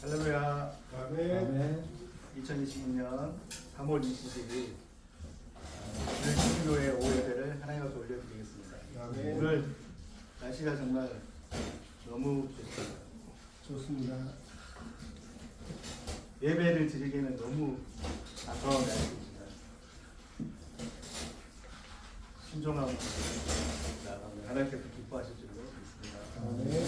할렐루야. 아멘. 2026년 3월 22일 오늘 신교회 오예배를 하나님 앞에 올려드리겠습니다. 아멘. 오늘 날씨가 정말 너무 좋습니다. 좋습니다. 예배를 드리기에는 너무 아까운 날씨입니다. 신중하고 나아가면 하나님께서 기뻐하실 줄로 믿습니다. 아멘.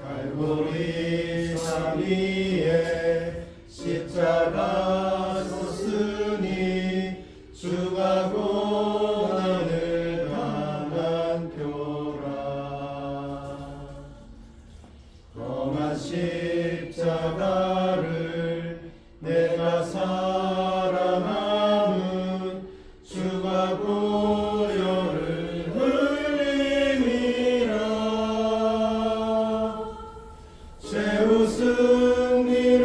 갈보리 산 위에 십자가 섰으니 주가 고난을 당한 표라. 험한 십자가를 내가 사랑함은 주가 보혈을 흘림이라. 최후 승리를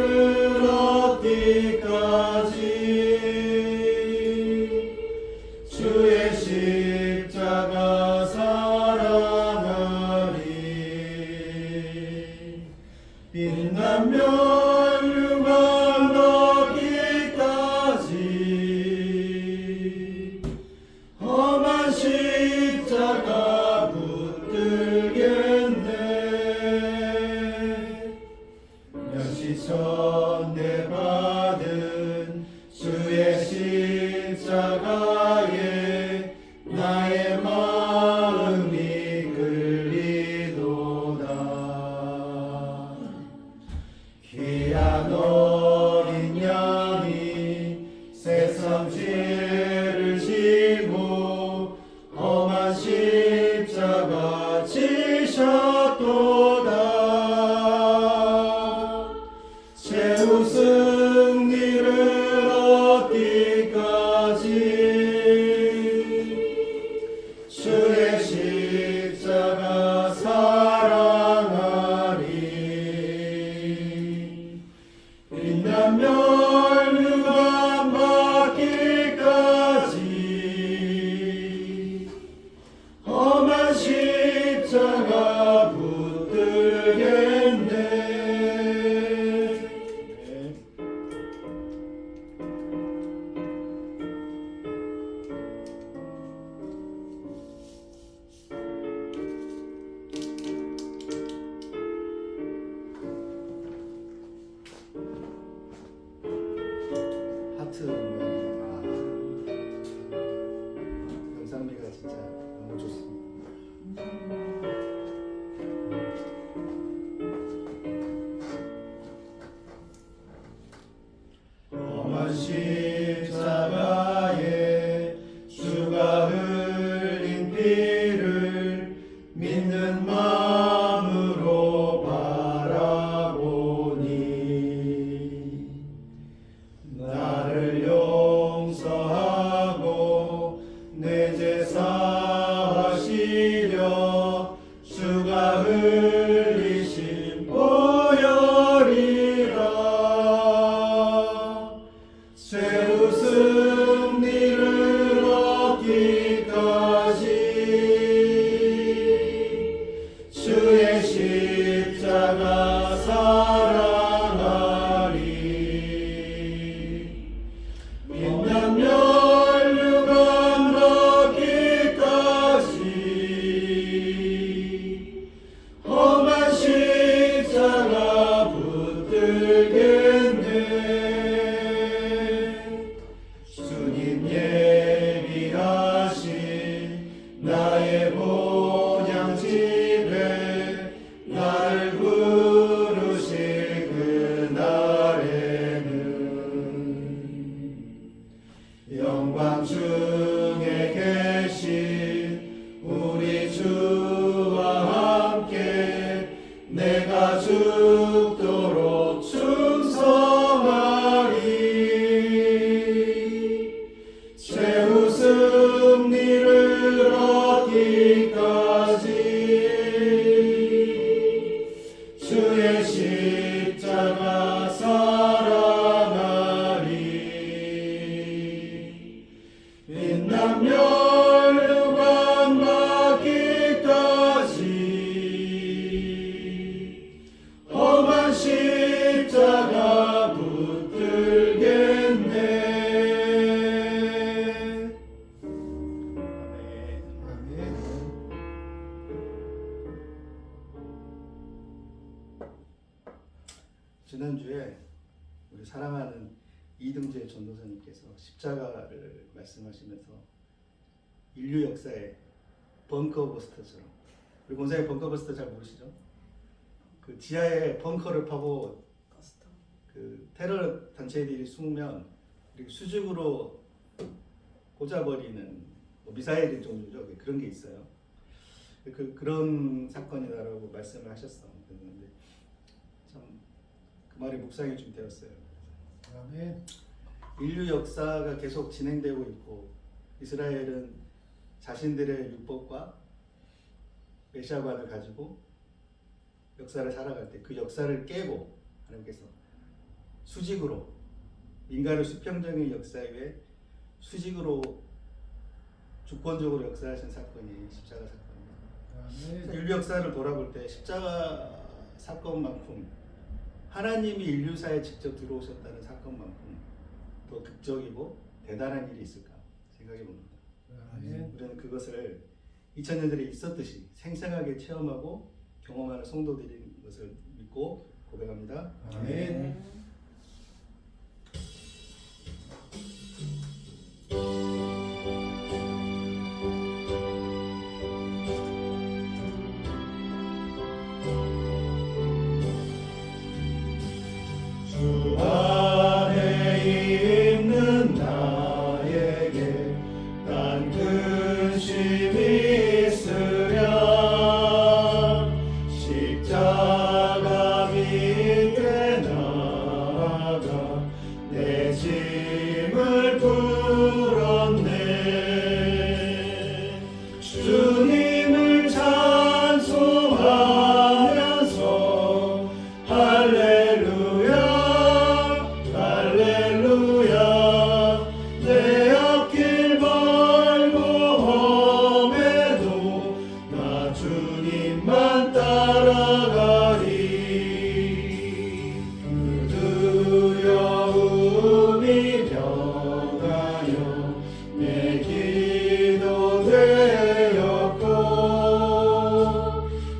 얻기까지 주의 십자가 사랑하리. 빛난 면류관 얻기까지 험한 십자가 붙들겠네. 몇시천대 받은 주의 십자가에 나의 마음이 끌리도다. 귀한 어린 양이 세상 죄를 지고 험한 십자가 지셨도다. 최후 승리를 얻기까지 주의 십자가 사랑하리. 빛난 면류관 받기까지 험한 십자가 붙들겠네. 하트 모양이 영상미가 진짜 너무 좋습니다. 험한 십자가에 주가 흘린 피를 믿는 마음으로 바라보니 나를 용서하고 내 죄 사하시려 주가 흘리신 보혈이라. 최후 승리를 얻기까지 주의 십자가 사랑하리. 빛난 면류관 받기까지 험한 십자가 붙들겠네. 주님 예비하신 나의 본향집에 나를 부르실 그날에는 영광 중에 계신 우리 주와 함께 내가 주 지난주에 우리 사랑하는 이등재 전도사님께서 십자가를 말씀하시면서 인류 역사의 벙커버스터처럼, 우리 본사의 벙커버스터 잘 모르시죠? 그 지하에 벙커를 파고 그 테러 단체들이 숨으면 이렇게 수직으로 꽂아버리는 뭐 미사일 종류죠. 그런 게 있어요. 그런 사건이다라고 말씀을 하셨어. 그런데 참 그 말이 묵상이 좀 되었어요. 아멘. 인류 역사가 계속 진행되고 있고 이스라엘은 자신들의 율법과 메시아관을 가지고 역사를 살아갈 때 그 역사를 깨고 하나님께서 수직으로 인간의 수평적인 역사 위에 수직으로 주권적으로 역사하신 사건이 십자가 사건입니다. 아멘. 인류 역사를 돌아볼 때 십자가 사건만큼 하나님이 인류사에 직접 들어오셨다는 사건만큼 더 극적이고 대단한 일이 있을까 생각해 봅니다. 아멘. 우리는 그것을 2000년들에 있었듯이 생생하게 체험하고 경험하는 성도들인 것을 믿고 고백합니다. 아멘. 주 안에 있는 나에게 난 근심이 있으랴 십자가 밑에 나아가 내 짐을 풀었네 주님을 찬송하면서 할렐루야 할렐루야 내 앞길 멀고 험해도 나 주님만 따라가리 그 두려움이 변하여 내 기도 되었고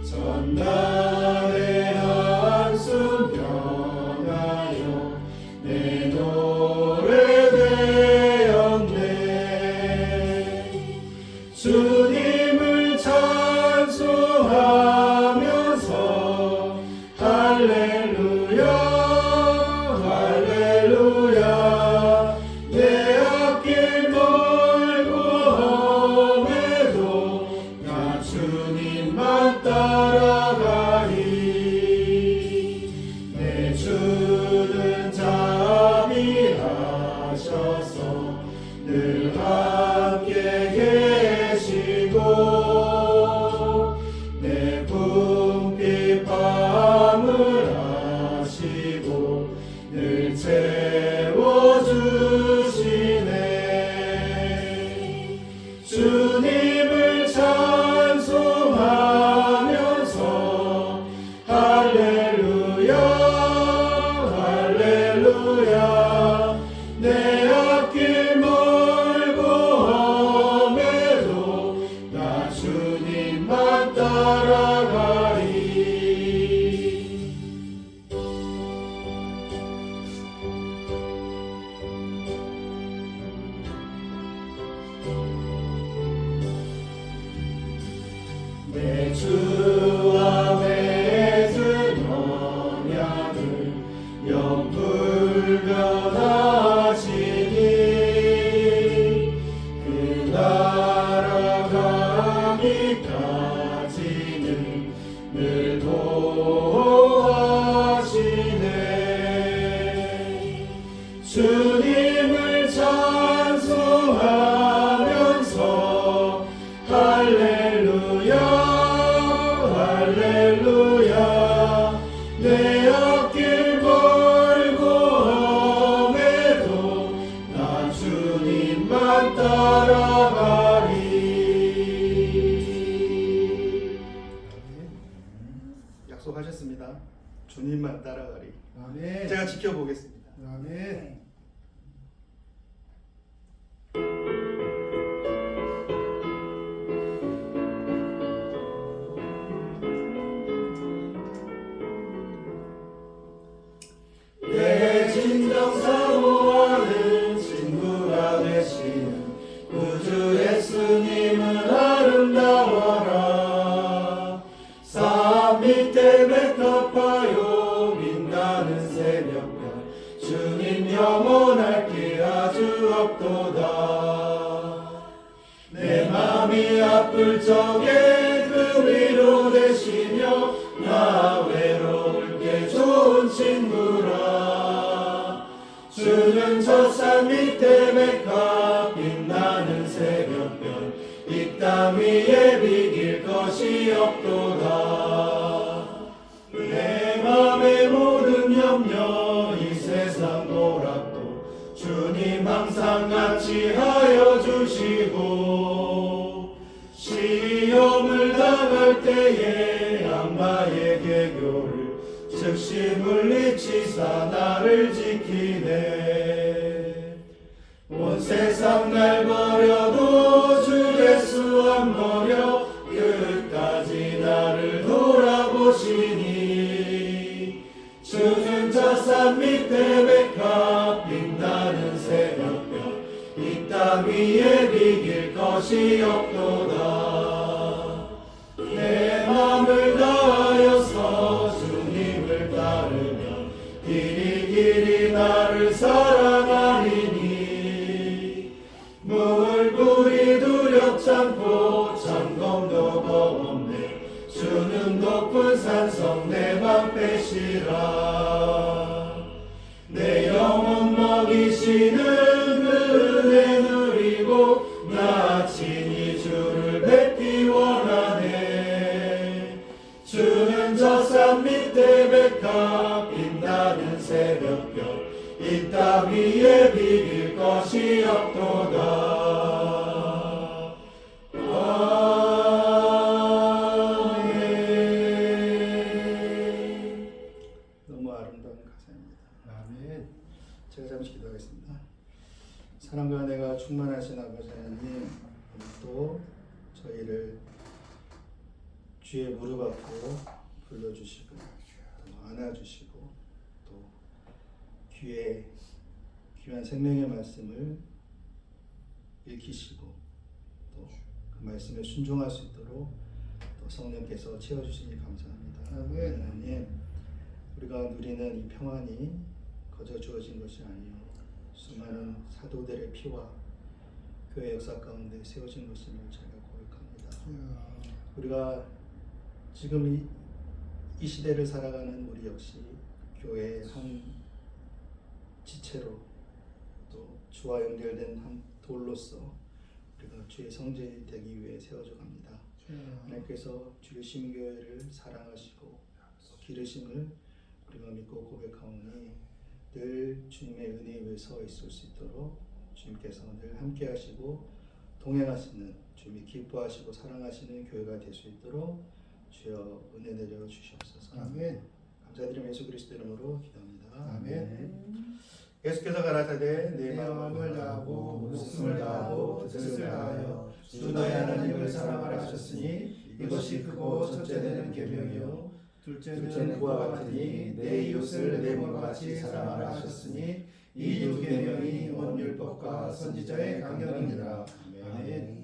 전날의 한숨 변하여 내 노래 되었네 주님을 찬송하면서 할렐루야 할렐루야 내 앞길 멀고 험해도 나 주님만 따라가리 내 주는 자비하셔서 늘 함께 계시고 내 궁핍 밤을 아시고 늘 채워주시네 주님을 찬송하면서 할렐루야 할렐루야 내 앞길 멀고 험해도 나 주님만 따라가리 내 주와 맺은 언약을 영불변하시니 그 나라 가기까지는 늘 보호하시네 주님을 찬송하면서 할렐루야 할렐루야 내 앞길 멀고 험해도 나 주님만 따라가리 약속하셨습니다. 주님만 따라가리. 아멘 제가 지켜보겠습니다. 아멘 갚아요 빛나는 새벽별 주님 영원할 게 아주 없도다 내 맘이 아플 적에 그 위로 되시며 나 외로울 때 좋은 친구라 주는 저 산 밑에 백합 빛나는 새벽별 이 땅 위에 비길 것이 없도다 내 맘의 모든 염려 이 세상 고락도 주님 항상 같이 하여 주시고 시험을 당할 때에 악마의 개교를 즉시 물리치사 나를 지키네 온 세상 날 버려도 주 예수 안 버려 끝까지 나를 돌아보시니 주는 저 산 밑에 백합 빛나는 새벽별 이 땅 위에 비길 것이 없도다 내 맘을 다하여서 주님을 따르면 길이 나를 사랑하리니 물불이 두렵잖고 창검도 겁없네 주는 높은 산성 내 맘 빼시라 내 영혼 먹이시는 그 은혜 누리고 나 친히 주를 뵙기 원하네 주는 저 산 밑에 백합 빛나는 새벽별 이 땅 위에 비길 것이 없도다 아멘 너무 아름다운 가사입니다. 아멘 제가 잠시 기도하겠습니다. 사랑과 은혜가 충만하신 아버지 하나님, 또 저희를 주의 무릎 앞으로 불러주시고 또 안아주시고 또 귀한 생명의 말씀을 읽히시고 또 그 말씀에 순종할 수 있도록 또 성령께서 채워주시니 감사합니다. 아멘. 하나님, 우리가 누리는 이 평안이 거저 주어진 것이 아니요 수많은 사도들의 피와 교회 역사 가운데 세워진 것임을 제가 고백합니다. 우리가 지금 이 시대를 살아가는 우리 역시 교회의 한 지체로 또 주와 연결된 한 돌로서 우리가 주의 성전이 되기 위해 세워져 갑니다. 하나님께서 주의 심교회를 사랑하시고 또 기르심을 우리가 믿고 고백하오니 늘 주님의 은혜 위에 서 있을 수 있도록 주님께서 늘 함께 하시고 동행하시는 주님이 기뻐하시고 사랑하시는 교회가 될 수 있도록 주여 은혜 내려 주시옵소서. 아멘. 감사드리며 예수 그리스도 이름으로 기도합니다. 아멘. 예수께서 가라사대 내 마음을 다하고 목숨을 다하고 뜻을 다하여 주 너희 하나님을 사랑하라 하셨으니 이것이 크고 첫째 되는 계명이요 둘째는 그와 같으니 내 이웃을 내 몸과 같이 사랑하라 하셨으니 이 두 계명이 온 율법과 선지자의 강령이니라. 아멘.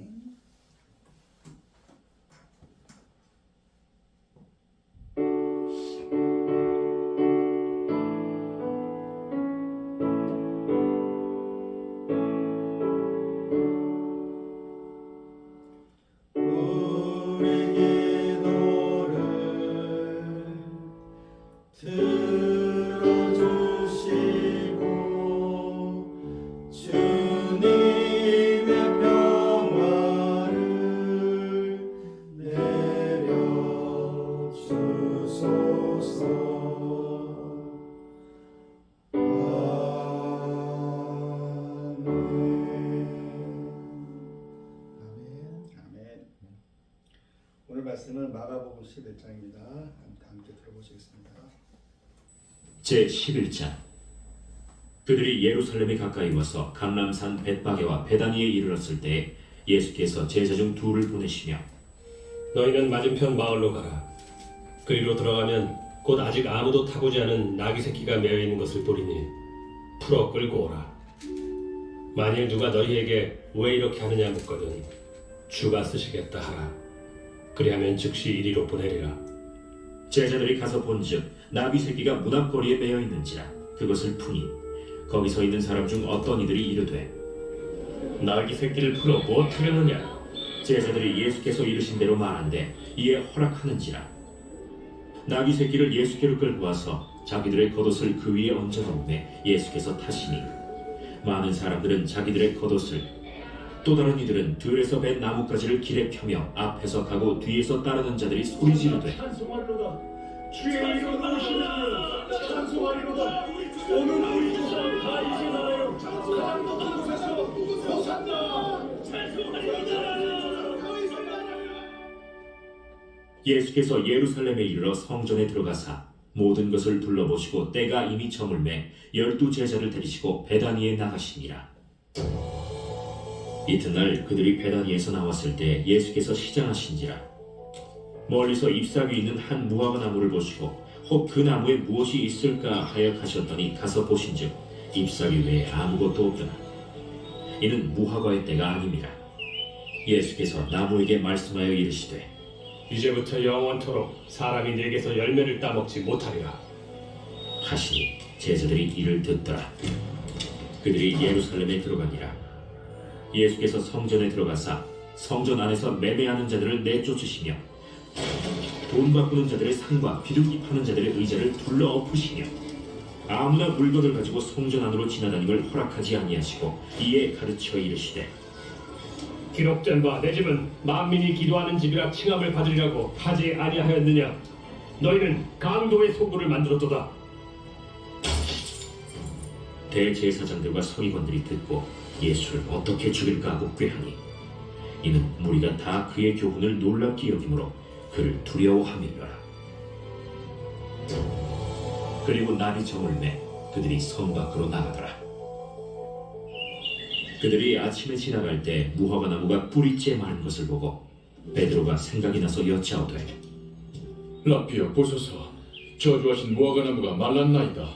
오늘 말씀은 마가복음 11장입니다. 함께 들어보시겠습니다. 제11장. 그들이 예루살렘에 가까이 와서 감람산 벳바게와 베다니에 이르렀을 때 예수께서 제자 중 둘을 보내시며 너희는 맞은편 마을로 가라. 그리로 들어가면 곧 아직 아무도 타보지 않은 나귀 새끼가 매어 있는 것을 보리니 풀어 끌고 오라. 만일 누가 너희에게 왜 이렇게 하느냐 묻거든 주가 쓰시겠다 하라. 그리하면 즉시 이리로 보내리라. 제자들이 가서 본즉 나귀 새끼가 문 앞거리에 매여 있는지라 그것을 푸니 거기서 있는 사람 중 어떤 이들이 이르되 나귀 새끼를 풀어 무엇하려느냐? 제자들이 예수께서 이르신 대로 말한데 이에 허락하는지라 나귀 새끼를 예수께로 끌고 와서 자기들의 겉옷을 그 위에 얹어 놓음에 예수께서 타시니 많은 사람들은 자기들의 겉옷을 또 다른 이들은 들에서 벤 나뭇가지를 길에 펴며 앞에서 가고 뒤에서 따르는 자들이 소리 지르되 찬송하리로다. 주의 이름으로 오시느니라. 찬송하리로다. 오늘 우리 조상 다윗의 나라여 가장 높은 곳에서 호산나. 찬송하리로다. 예수께서 예루살렘에 이르러 성전에 들어가사 모든 것을 둘러보시고 때가 이미 저물매 12 제자를 데리시고 베다니에 나가시니라. 이튿날 그들이 베다니에서 나왔을 때 예수께서 시장하신지라 멀리서 잎사귀 있는 한 무화과 나무를 보시고 혹 그 나무에 무엇이 있을까 하여 가셨더니 가서 보신즉 잎사귀 외에 아무것도 없더라. 이는 무화과의 때가 아님이라. 예수께서 나무에게 말씀하여 이르시되 이제부터 영원토록 사람이 내게서 열매를 따먹지 못하리라. 하시니 제자들이 이를 듣더라. 그들이 예루살렘에 들어가니라. 예수께서 성전에 들어가사 성전 안에서 매매하는 자들을 내쫓으시며 돈 바꾸는 자들의 상과 비둘기 파는 자들의 의자를 둘러 엎으시며 아무나 물건을 가지고 성전 안으로 지나다님을 허락하지 아니하시고 이에 가르쳐 이르시되 기록된 바 내 집은 만민이 기도하는 집이라 칭함을 받으리라고 하지 아니하였느냐? 너희는 강도의 소굴을 만들었도다. 대제사장들과 서기관들이 듣고 예수를 어떻게 죽일까 하고 꾀하니 이는 무리가 다 그의 교훈을 놀랍게 여기므로 그를 두려워함이라. 그리고 날이 저물매 그들이 성 밖으로 나가더라. 그들이 아침에 지나갈 때 무화과 나무가 뿌리째 마른 것을 보고 베드로가 생각이 나서 여짜오되 라피여 보소서. 저주하신 무화과 나무가 말랐나이다.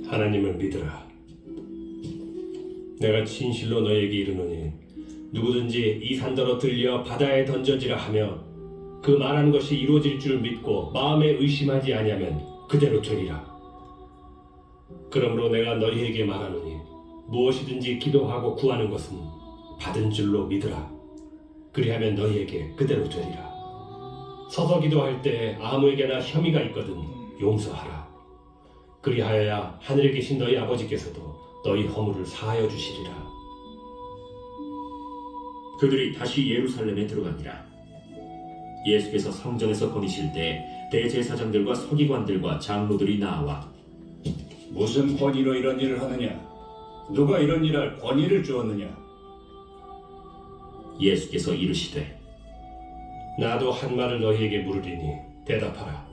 하나님을 믿으라. 내가 진실로 너에게 이르노니 누구든지 이 산더러 들려 바다에 던져지라 하며 그 말하는 것이 이루어질 줄 믿고 마음에 의심하지 아니하면 그대로 되리라. 그러므로 내가 너희에게 말하노니 무엇이든지 기도하고 구하는 것은 받은 줄로 믿으라. 그리하면 너희에게 그대로 되리라. 서서 기도할 때 아무에게나 혐의가 있거든 용서하라. 그리하여야 하늘에 계신 너희 아버지께서도 너희 허물을 사하여 주시리라. 그들이 다시 예루살렘에 들어가니라. 예수께서 성전에서 거니실 때 대제사장들과 서기관들과 장로들이 나와 무슨 권위로 이런 일을 하느냐? 누가 이런 일할 권위를 주었느냐? 예수께서 이르시되 나도 한 말을 너희에게 물으리니 대답하라.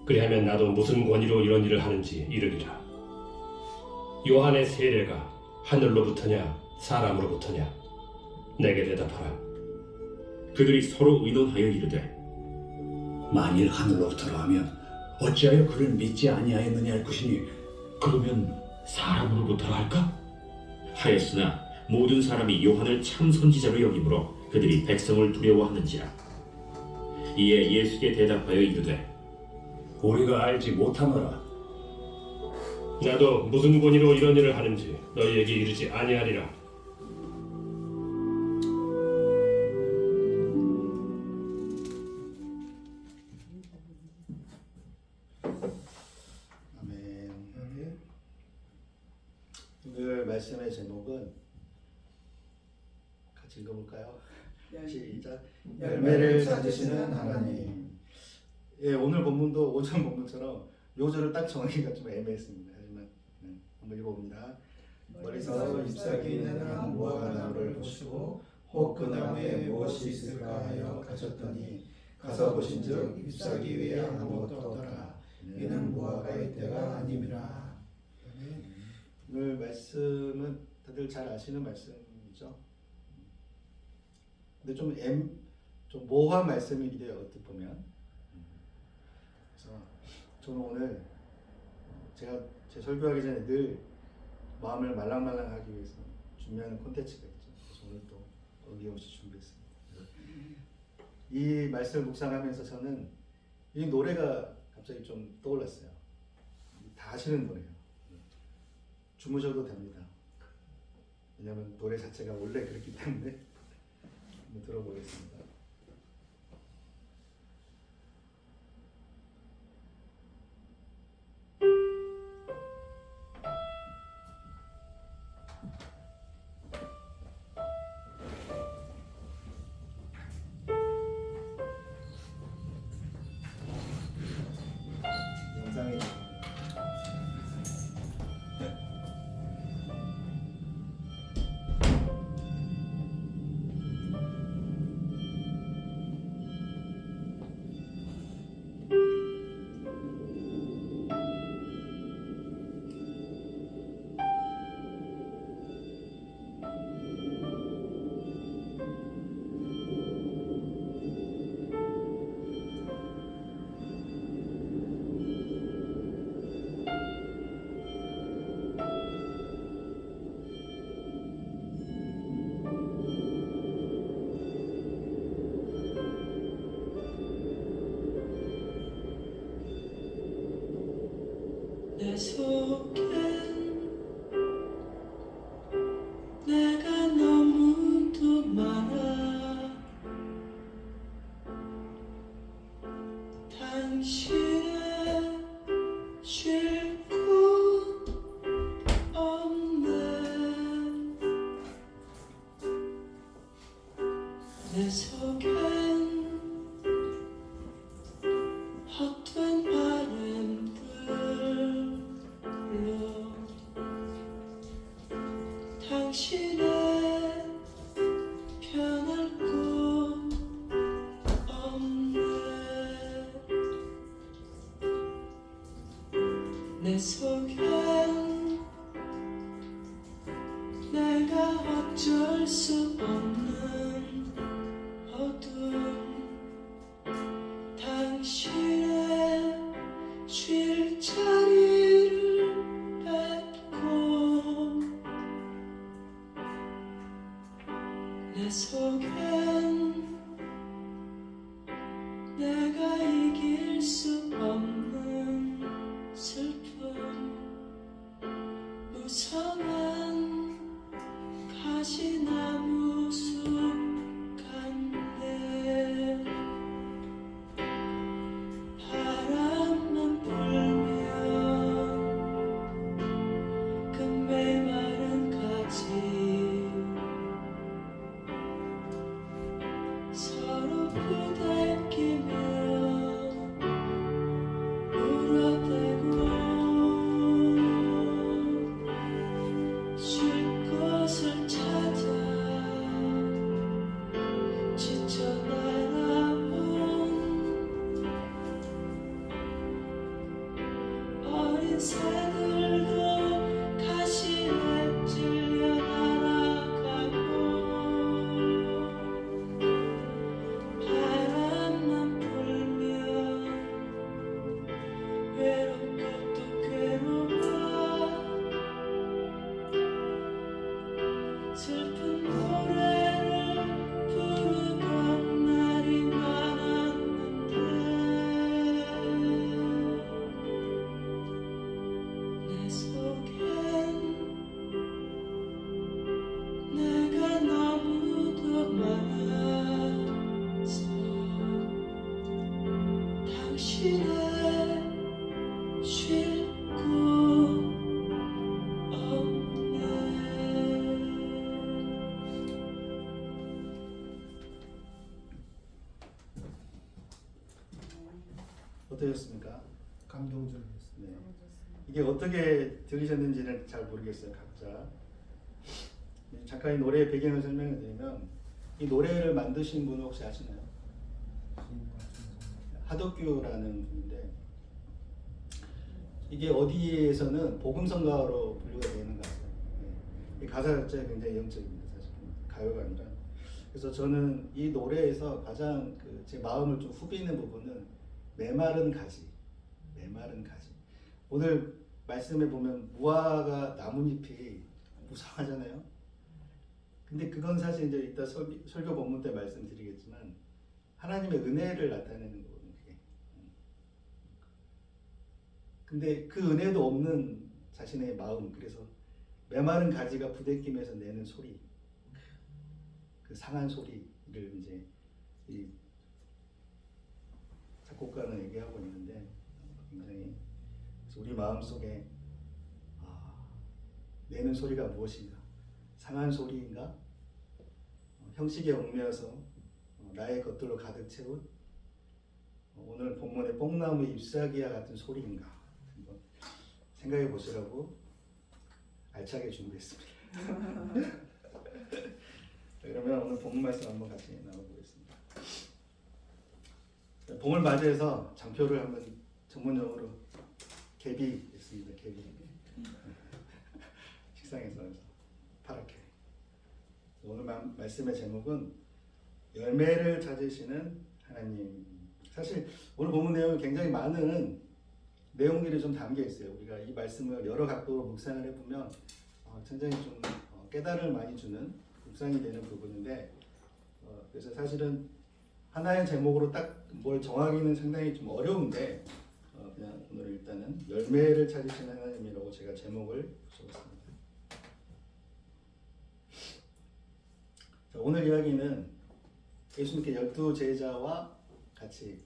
그리하면 나도 무슨 권위로 이런 일을 하는지 이르리라. 요한의 세례가 하늘로부터냐 사람으로부터냐? 내게 대답하라. 그들이 서로 의논하여 이르되 만일 하늘로부터라 하면 어찌하여 그를 믿지 아니하였느냐 할 것이니 그러면 사람으로부터라 할까? 하였으나 모든 사람이 요한을 참 선지자로 여기므로 그들이 백성을 두려워하는지라. 이에 예수께 대답하여 이르되 우리가 알지 못하노라. 나도 무슨 권위로 이런 일을 하는지 너희에게 이르지 아니하리라. 아멘. 오늘 말씀의 제목은 같이 읽어볼까요? 시작. 열매를 찾으시는 하나님. 예, 오늘 본문도 오전 본문처럼 요절을 딱 정하기가 좀 애매했습니다. 하지만 한번 읽어봅니다. 멀리서 잎사귀 있는 한 무화과 나무를 보시고 혹 그 나무에 무엇이 있을까 하여 가셨더니 가서 보신즉 잎사귀 위에 아무것도 없더라. 이는 무화과의 때가 아님이라. 오늘 말씀은 다들 잘 아시는 말씀이죠. 근데 좀 모호한 말씀이기도 해요. 어떻게 보면. 그래서 저는 오늘 제가 제 설교하기 전에 늘 마음을 말랑말랑하기 위해서 준비하는 콘텐츠가 있죠. 그래서 오늘 또 어김없이 준비했습니다. 이 말씀을 묵상하면서 저는 이 노래가 갑자기 좀 떠올랐어요. 다 아시는 노래예요. 주무셔도 됩니다. 왜냐하면 노래 자체가 원래 그렇기 때문에 한번 들어보겠습니다. 영상에 내 속엔 내가 너무도 많아. 당신의 쉴 곳 없네. 내 속엔 헛된 바람들로 당신의 편할 곳 없네. 내 속엔 내가 어쩔 수 없는 어둠, 당신의 쉴 자리를 뺏고 내 속엔 내가 이길 수 없는 슬픔, 무성한 가시나무 숲 같네. 바람만 불면 그 메마른 가지 서로 부대끼며 울어대고 쉴 곳을 찾아 지쳐 날아온 어린 새들도 가시에 찔려 날아가고 바람만 불면 외롭고 또 괴로워 슬픈 노래를 부르던 날이 많았는데 내 속엔 내가 너무도 많아서 당신의 쉴 곳 없네. 어떠셨습니까? 감동적이었어요. 네. 이게 어떻게 들리셨는지는 잘 모르겠어요, 각자. 작가의 노래의 배경을 설명해 드리면 이 노래를 만드신 분은 혹시 아시나요? 하덕규라는 분인데 이게 어디에서는 복음성가로 분류가 되는 가수예요. 네. 이 가사 자체가 굉장히 영적입니다, 사실 가요가 아니라. 그래서 저는 이 노래에서 가장 제 마음을 좀 후비는 부분은 메마른 가지, 메마른 가지. 오늘 말씀에 보면 무화과 나뭇잎이 무성하잖아요. 근데 그건 사실 이제 이따 설교 본문 때 말씀드리겠지만 하나님의 은혜를 나타내는 거거든요. 그게. 근데 그 은혜도 없는 자신의 마음, 그래서 메마른 가지가 부대낌에서 내는 소리, 그 상한 소리를 이제 이 작곡가는 얘기하고 있는데 굉장히 우리 마음 속에 내는 소리가 무엇인가? 상한 소리인가? 형식에 얽매여서 나의 것들로 가득 채운 오늘 본문의 뽕나무의 잎사귀와 같은 소리인가? 한번 생각해 보시라고 알차게 준비했습니다. 그러면 오늘 본문 말씀 한번 같이 나눠보겠습니다. 봄을 맞이해서 장표를 한번 전문용어로 개비 있습니다. 개비. 식상에서 파랗게. 오늘 말씀의 제목은 열매를 찾으시는 하나님. 사실 오늘 본문 내용이 굉장히 많은 내용들이 좀 담겨 있어요. 우리가 이 말씀을 여러 각도로 묵상을 해보면 굉장히 좀 깨달음을 많이 주는 묵상이 되는 부분인데 그래서 사실은 하나의 제목으로 딱 뭘 정하기는 상당히 좀 어려운데 그냥 오늘 일단은 열매를 찾으시는 하나님이라고 제가 제목을 붙여봤습니다. 자, 오늘 이야기는 예수님께 12제자와 같이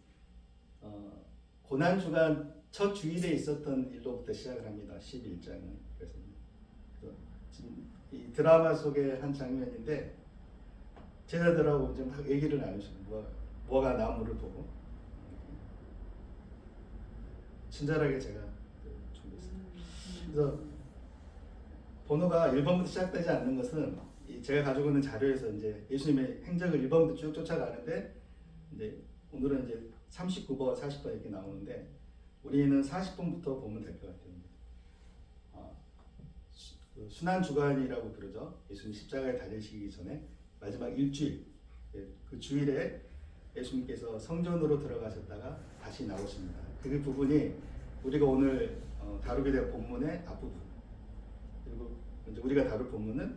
고난주간 첫 주일에 있었던 일로부터 시작을 합니다. 11장은. 그래서 지금 이 드라마 속의 한 장면인데 제자들하고 이제 막 얘기를 나누시는 뭐가 나무를 보고 친절하게 제가 준비했습니다. 그래서 번호가 1번부터 시작되지 않는 것은 제가 가지고 있는 자료에서 이제 예수님의 행적을 1번부터 쭉 쫓아가는데 이제 오늘은 이제 39번, 40번 이렇게 나오는데 우리는 40번부터 보면 될 것 같아요. 순환 주간이라고 부르죠. 예수님 십자가에 달리시기 전에 마지막 일주일, 그 주일에 예수님께서 성전으로 들어가셨다가 다시 나오십니다. 그 부분이 우리가 오늘 다루게 될 본문의 앞부분. 그리고 이제 우리가 다룰 본문은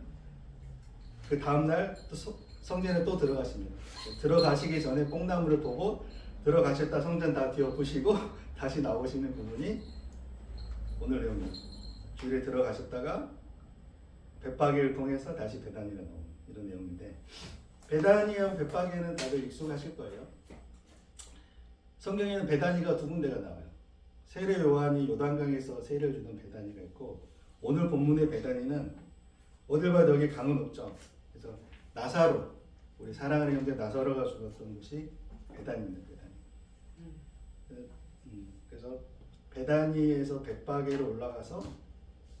그 다음날 또 성전에 또 들어가십니다. 들어가시기 전에 뽕나무를 보고 들어가셨다 성전 다 뒤엎으시고 다시 나오시는 부분이 오늘 내용입니다. 주일에 들어가셨다가 벳바게를 통해서 다시 베다니로 나오는 이런 내용인데 베다니하고 벳바게는 다들 익숙하실 거예요. 성경에는 베다니가 두 군데가 나와요. 세례 요한이 요단강에서 세례를 주던 베다니가 있고 오늘 본문의 베다니는 어딜 봐도 여기 강은 없죠. 그래서 나사로, 우리 사랑하는 형제 나사로가 죽었던 곳이 베다니입니다. 베다니. 그래서 베다니에서 벳바게로 올라가서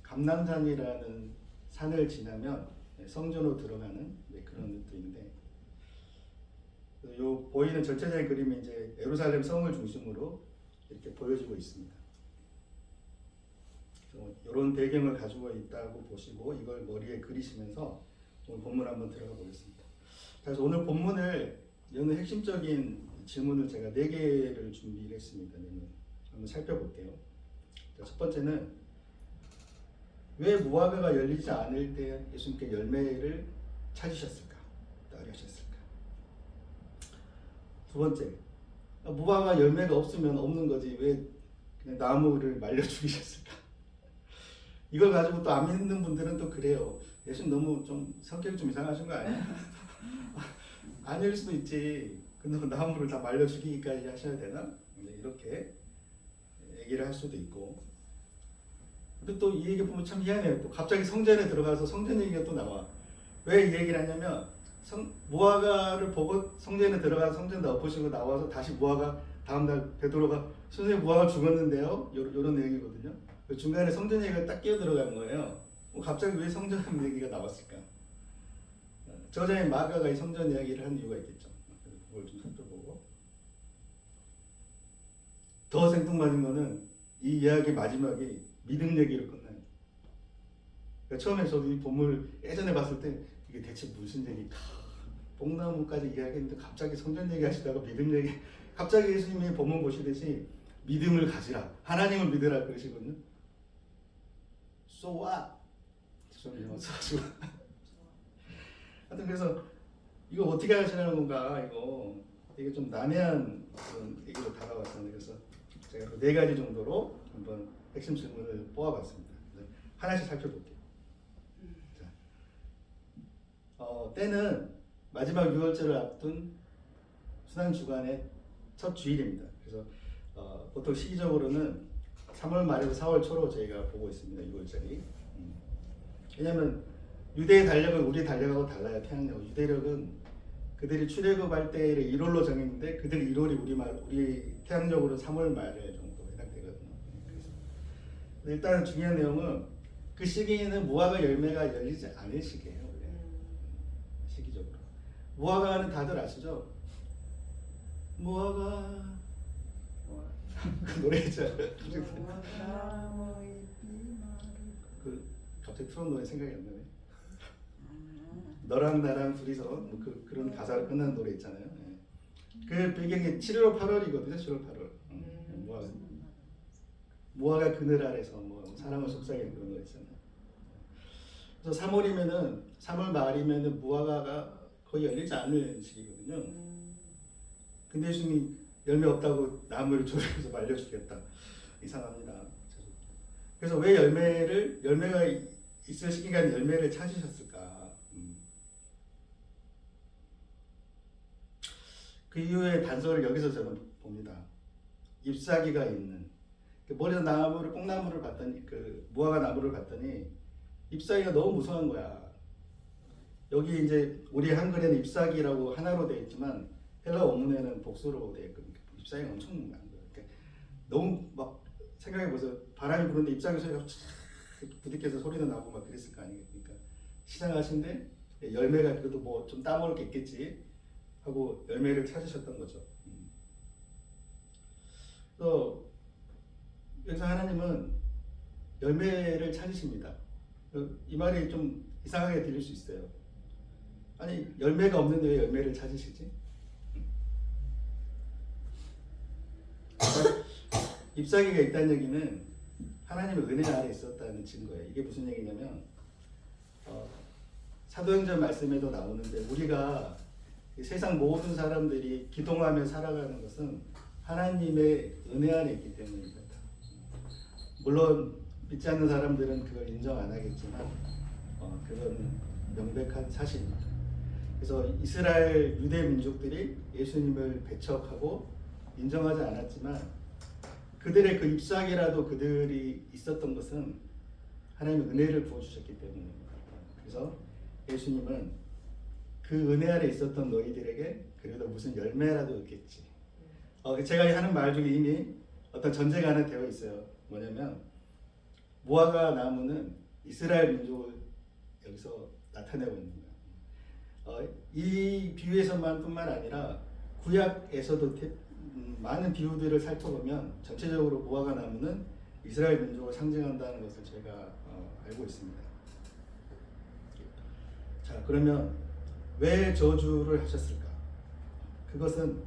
감람산이라는 산을 지나면 성전으로 들어가는 그런 루트인데 요 보이는 전체적인 그림이 이제 예루살렘 성을 중심으로 이렇게 보여지고 있습니다. 이런 배경을 가지고 있다고 보시고 이걸 머리에 그리시면서 오늘 본문 한번 들어가 보겠습니다. 그래서 오늘 본문을 여는 핵심적인 질문을 제가 4개를 준비를 했습니다. 한번 살펴볼게요. 첫 번째는 왜 무화과가 열리지 않을 때 예수님께 열매를 찾으셨을까? 따르셨을까? 두 번째, 무화과 열매가 없으면 없는 거지 왜 그냥 나무를 말려 죽이셨을까? 이걸 가지고 또 안 믿는 분들은 또 그래요. 예수님 너무 좀 성격이 좀 이상하신 거 아니야? 아닐 수도 있지. 근데 나무를 다 말려 죽이기까지 하셔야 되나? 이렇게 얘기를 할 수도 있고. 근데 또 이 얘기 보면 참 희한해요. 또 갑자기 성전에 들어가서 성전 얘기가 또 나와. 왜 이 얘기를 하냐면 무화과를 보고 성전에 들어가서 성전 다 엎으시고 나와서 다시 무화과 다음날 베드로가 선생님 무화과 죽었는데요? 이런 얘기거든요. 중간에 성전 얘기가 딱 끼어 들어간 거예요. 갑자기 왜 성전 얘기가 나왔을까? 저자인 마가가 이 성전 이야기를 한 이유가 있겠죠. 그걸 좀 살펴보고 더 생뚱맞은 거는 이 이야기 마지막이 믿음 얘기로 끝나요. 그러니까 처음에 저도 이 본문을 예전에 봤을 때 이게 대체 무슨 얘기일까? 뽕나무까지 이야기했는데 갑자기 성전 얘기하시다가 믿음 얘기 갑자기 예수님이 본문 보시듯이 믿음을 가지라 하나님을 믿으라 그러시거든요. So what? 좀 영어 써가지고 하여튼 그래서 이거 어떻게 하시라는 건가 이게 좀 난해한 그런 얘기로 다가왔었는데 그래서 제가 4가지 정도로 한번 핵심 질문을 뽑아봤습니다. 하나씩 살펴볼게요. 자, 때는 마지막 유월절을 앞둔 순환 주간의 첫 주일입니다. 그래서 보통 시기적으로는 3월 말에서 4월 초로 저희가 보고 있습니다. 유월절이. 왜냐하면 유대의 달력은 우리 달력하고 달라요. 태양력. 유대력은 그들이 출애굽할 때를 1월로 정했는데 그들 1월이 우리 태양력으로 3월 말 정도 해당되거든요. 그래서 일단 중요한 내용은 그 시기에는 무화과 열매가 열리지 않을 시기예요. 원래. 시기적으로. 무화과는 다들 아시죠? 무화과 그 노래 있잖아요. 그 갑자기 틀어놓은 노래 생각이 안 나네. 너랑 나랑 둘이서 뭐 그런 가사로 끝나는 노래 있잖아요. 예. 그 배경이 7월 8월이거든요. 7월 8월. 무화과 그늘 아래서 뭐 사랑을 속삭이는 그런 노래 있잖아요. 그래서 3월이면은 3월 말이면은 무화과가 거의 열리지 않을 시기거든요. 근데 예수님이 열매 없다고 나무를 조르면서 말려 주겠다. 이상합니다. 그래서 왜 열매가 있을 시기가 열매를 찾으셨을까? 그 이후에 단서를 여기서 저는 봅니다. 잎사귀가 있는 머리에서 뽕나무를 봤더니 그 무화과 나무를 봤더니 잎사귀가 너무 무성한 거야. 여기 이제 우리 한글에는 잎사귀라고 하나로 되어 있지만 헬라 원문에는 복수로 되어 있거든요. 잎사귀가 엄청 많은 거예요. 그러니까 너무 막 생각해 보세요. 바람이 부는데 잎사귀 소리가 부딪혀서 소리도 나고 막 그랬을 거 아니겠습니까? 시장하신데 열매가 그래도 뭐 좀 따먹을 게 있겠지 하고 열매를 찾으셨던 거죠. 또 여기서 하나님은 열매를 찾으십니다. 이 말이 좀 이상하게 들릴 수 있어요. 아니 열매가 없는데 왜 열매를 찾으시지? 잎사귀가 있다는 얘기는 하나님의 은혜 아래 있었다는 증거예요. 이게 무슨 얘기냐면 사도행전 말씀에도 나오는데 우리가 세상 모든 사람들이 기동하며 살아가는 것은 하나님의 은혜 안에 있기 때문입니다. 물론 믿지 않는 사람들은 그걸 인정 안 하겠지만 그건 명백한 사실입니다. 그래서 이스라엘 유대 민족들이 예수님을 배척하고 인정하지 않았지만 그들의 그 잎사귀라도 그들이 있었던 것은 하나님의 은혜를 부어주셨기 때문입니다. 그래서 예수님은 그 은혜 아래 있었던 너희들에게 그래도 무슨 열매라도 있겠지. 제가 하는 말 중에 이미 어떤 전제가 하나 되어 있어요. 뭐냐면 무화과 나무는 이스라엘 민족을 여기서 나타내고 있는 거예요. 이 비유에서만 뿐만 아니라 구약에서도 많은 비유들을 살펴보면 전체적으로 무화과 나무는 이스라엘 민족을 상징한다는 것을 제가 알고 있습니다. 자, 그러면 왜 저주를 하셨을까? 그것은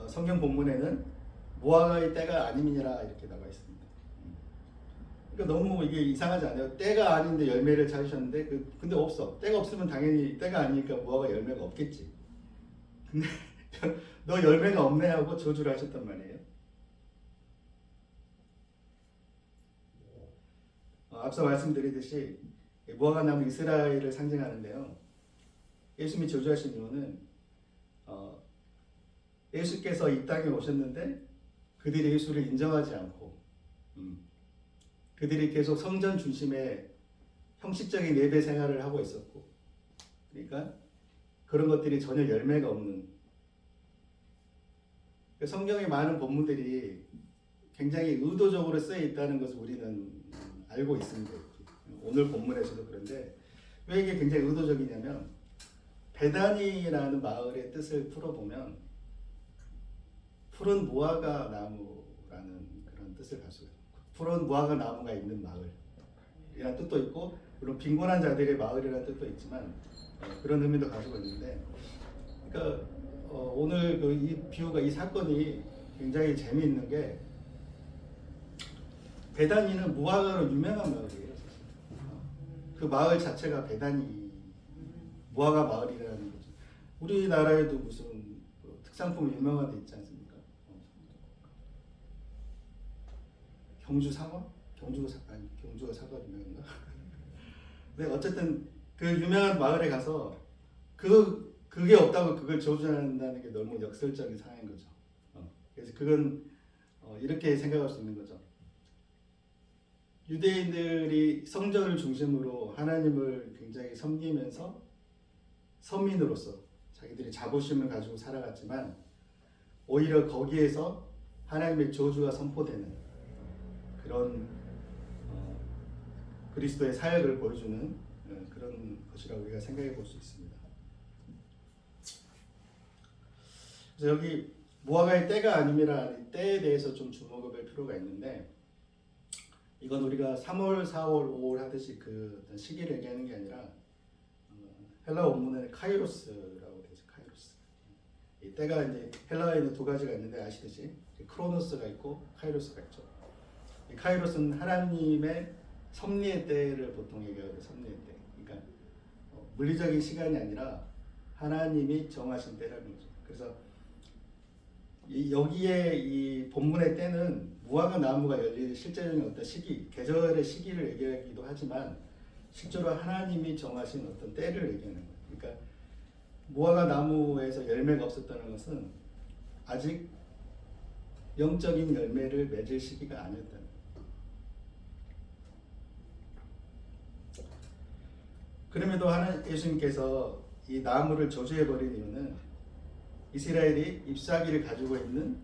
성경 본문에는 무화과의 때가 아님이니라 이렇게 나와 있습니다. 그러니까 너무 이게 이상하지 않아요? 때가 아닌데 열매를 찾으셨는데 근데 없어. 때가 없으면 당연히 때가 아니니까 무화과 열매가 없겠지. 근데 너 열매가 없네 하고 저주를 하셨단 말이에요. 앞서 말씀드리듯이 무화과 나무 이스라엘을 상징하는데요. 예수님이 저주하신 이유는 예수께서 이 땅에 오셨는데 그들이 예수를 인정하지 않고 그들이 계속 성전 중심의 형식적인 예배 생활을 하고 있었고 그러니까 그런 것들이 전혀 열매가 없는 성경의 많은 본문들이 굉장히 의도적으로 쓰여 있다는 것을 우리는 알고 있습니다. 오늘 본문에서도 그런데 왜 이게 굉장히 의도적이냐면 베다니라는 마을의 뜻을 풀어보면 푸른 무화과 나무라는 그런 뜻을 가지고 있어요. 푸른 무화과 나무가 있는 마을이라는 뜻도 있고 물론 빈곤한 자들의 마을이라는 뜻도 있지만 그런 의미도 가지고 있는데 그러니까 오늘 이 비유가 이 사건이 굉장히 재미있는 게 베다니는 무화과로 유명한 마을이에요. 그 마을 자체가 베다니 무화과 마을이라는 거죠. 우리나라에도 무슨 특산품이 유명한 데 있지 않습니까? 경주 사과? 경주가 사과 유명한가? 근데 어쨌든 그 유명한 마을에 가서 그게 없다고 그걸 저주한다는 게 너무 역설적인 상황인 거죠. 그래서 그건 이렇게 생각할 수 있는 거죠. 유대인들이 성전을 중심으로 하나님을 굉장히 섬기면서 선민으로서 자기들이 자부심을 가지고 살아갔지만 오히려 거기에서 하나님의 저주가 선포되는 그런 그리스도의 사역을 보여주는 그런 것이라고 우리가 생각해 볼 수 있습니다. 그래서 여기 무화과의 때가 아님이라는 때에 대해서 좀 주목해 볼 필요가 있는데 이건 우리가 3월, 4월, 5월 하듯이 그 어떤 시기를 얘기하는 게 아니라 헬라 원문에는 카이로스라고 되어 있어요. 카이로스. 이 때가 이제 헬라어에는 두 가지가 있는데 아시듯이 크로노스가 있고 카이로스가 있죠. 이 카이로스는 하나님의 섭리의 때를 보통 얘기하거든요. 섭리의 때. 그러니까 물리적인 시간이 아니라 하나님이 정하신 때라는 거죠. 그래서 여기에 이 본문의 때는 무화과 나무가 열릴 실제적인 어떤 시기, 계절의 시기를 얘기하기도 하지만 실제로 하나님이 정하신 어떤 때를 얘기하는 거예요. 그러니까 무화과 나무에서 열매가 없었다는 것은 아직 영적인 열매를 맺을 시기가 아니었다는 거예요. 그럼에도 예수님께서 이 나무를 저주해버린 이유는 이스라엘이 잎사귀를 가지고 있는